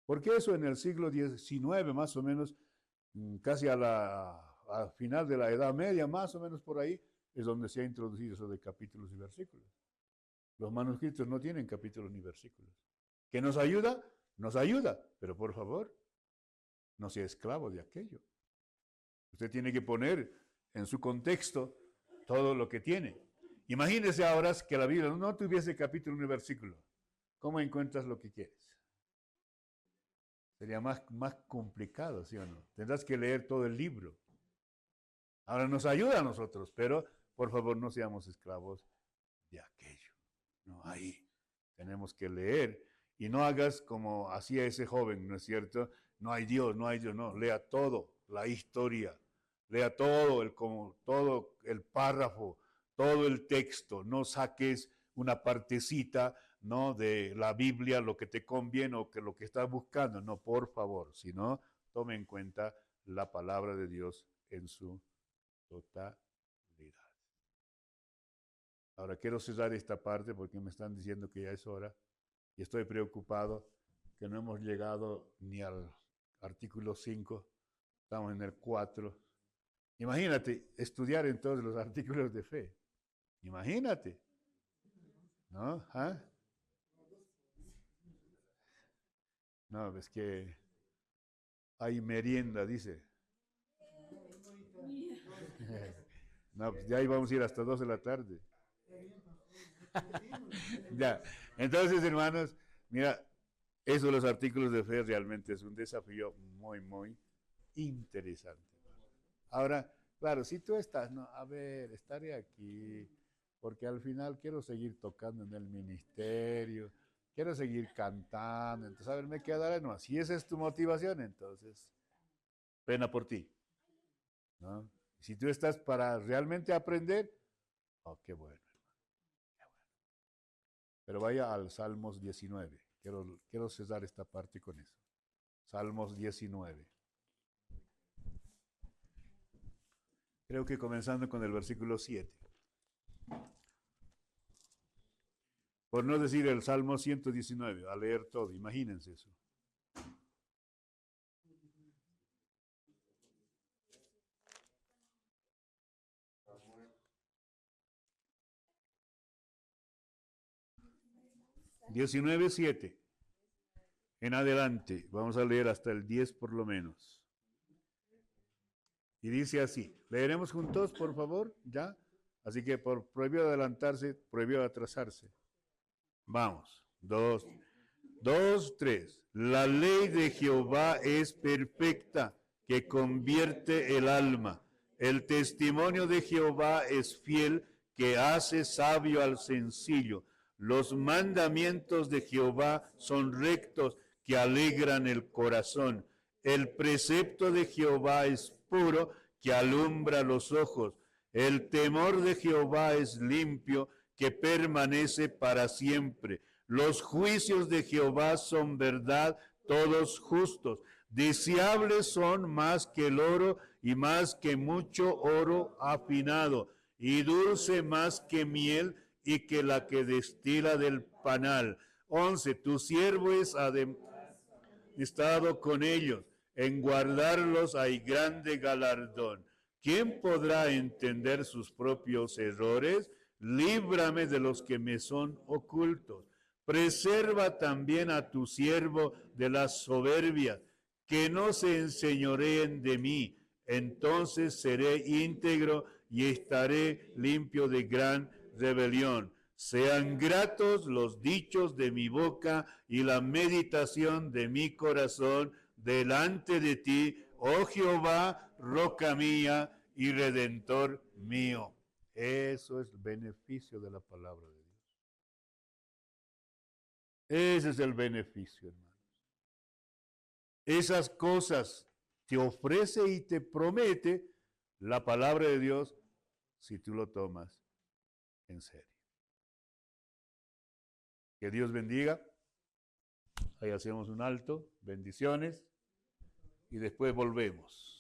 Porque eso en el siglo XIX, más o menos, casi a final de la Edad Media, más o menos por ahí, es donde se ha introducido eso de capítulos y versículos. Los manuscritos no tienen capítulos ni versículos. ¿Qué nos ayuda? Nos ayuda, pero por favor, no sea esclavo de aquello. Usted tiene que poner en su contexto todo lo que tiene. Imagínese ahora que la Biblia no tuviese capítulo ni versículo. ¿Cómo encuentras lo que quieres? Sería más complicado, ¿sí o no? Tendrás que leer todo el libro. Ahora nos ayuda a nosotros, pero por favor no seamos esclavos de aquello. No, ahí tenemos que leer. Y no hagas como hacía ese joven, ¿no es cierto? No hay Dios, no hay Dios, no. Lea todo, la historia. Lea todo el párrafo, todo el texto. No saques una partecita, ¿no? De la Biblia, lo que te conviene o que lo que estás buscando. No, por favor. Sino, tome en cuenta la palabra de Dios en su totalidad. Ahora quiero cerrar esta parte porque me están diciendo que ya es hora y estoy preocupado que no hemos llegado ni al artículo 5, estamos en el 4 Imagínate estudiar entonces los artículos de fe. Imagínate, ¿no? ¿Ah? No, es que hay merienda, dice. No, pues ya íbamos a ir hasta 2 de la tarde. Ya, entonces, hermanos, mira, eso de los artículos de fe realmente es un desafío muy, muy interesante. Ahora, claro, si tú estás, no, a ver, estaré aquí, porque al final quiero seguir tocando en el ministerio, quiero seguir cantando, entonces, a ver, me quedaré, no, si esa es tu motivación, entonces, pena por ti, ¿no? Si tú estás para realmente aprender, oh, qué bueno, qué bueno. Pero vaya al Salmos 19, quiero cesar esta parte con eso. Salmos 19. Creo que comenzando con el versículo 7. Por no decir el Salmo 119, a leer todo, imagínense eso. Diecinueve, 7. En adelante, vamos a leer hasta el 10 por lo menos. Y dice así, leeremos juntos, por favor, ¿ya? Así que por prohibió adelantarse, prohibió atrasarse. Vamos, 2, 3. La ley de Jehová es perfecta, que convierte el alma. El testimonio de Jehová es fiel, que hace sabio al sencillo. Los mandamientos de Jehová son rectos, que alegran el corazón. El precepto de Jehová es puro, que alumbra los ojos. El temor de Jehová es limpio, que permanece para siempre. Los juicios de Jehová son verdad, todos justos. Deseables son más que el oro y más que mucho oro afinado, y dulce más que miel y que la que destila del panal. 11. Tu siervo es estado con ellos. En guardarlos hay grande galardón. ¿Quién podrá entender sus propios errores? Líbrame de los que me son ocultos. Preserva también a tu siervo de las soberbias, que no se enseñoreen de mí. Entonces seré íntegro y estaré limpio de gran rebelión. Sean gratos los dichos de mi boca y la meditación de mi corazón delante de ti, oh Jehová, roca mía y redentor mío. Eso es el beneficio de la palabra de Dios. Ese es el beneficio, hermanos. Esas cosas te ofrece y te promete la palabra de Dios si tú lo tomas en serio. Que Dios bendiga. Ahí hacemos un alto. Bendiciones. Y después volvemos.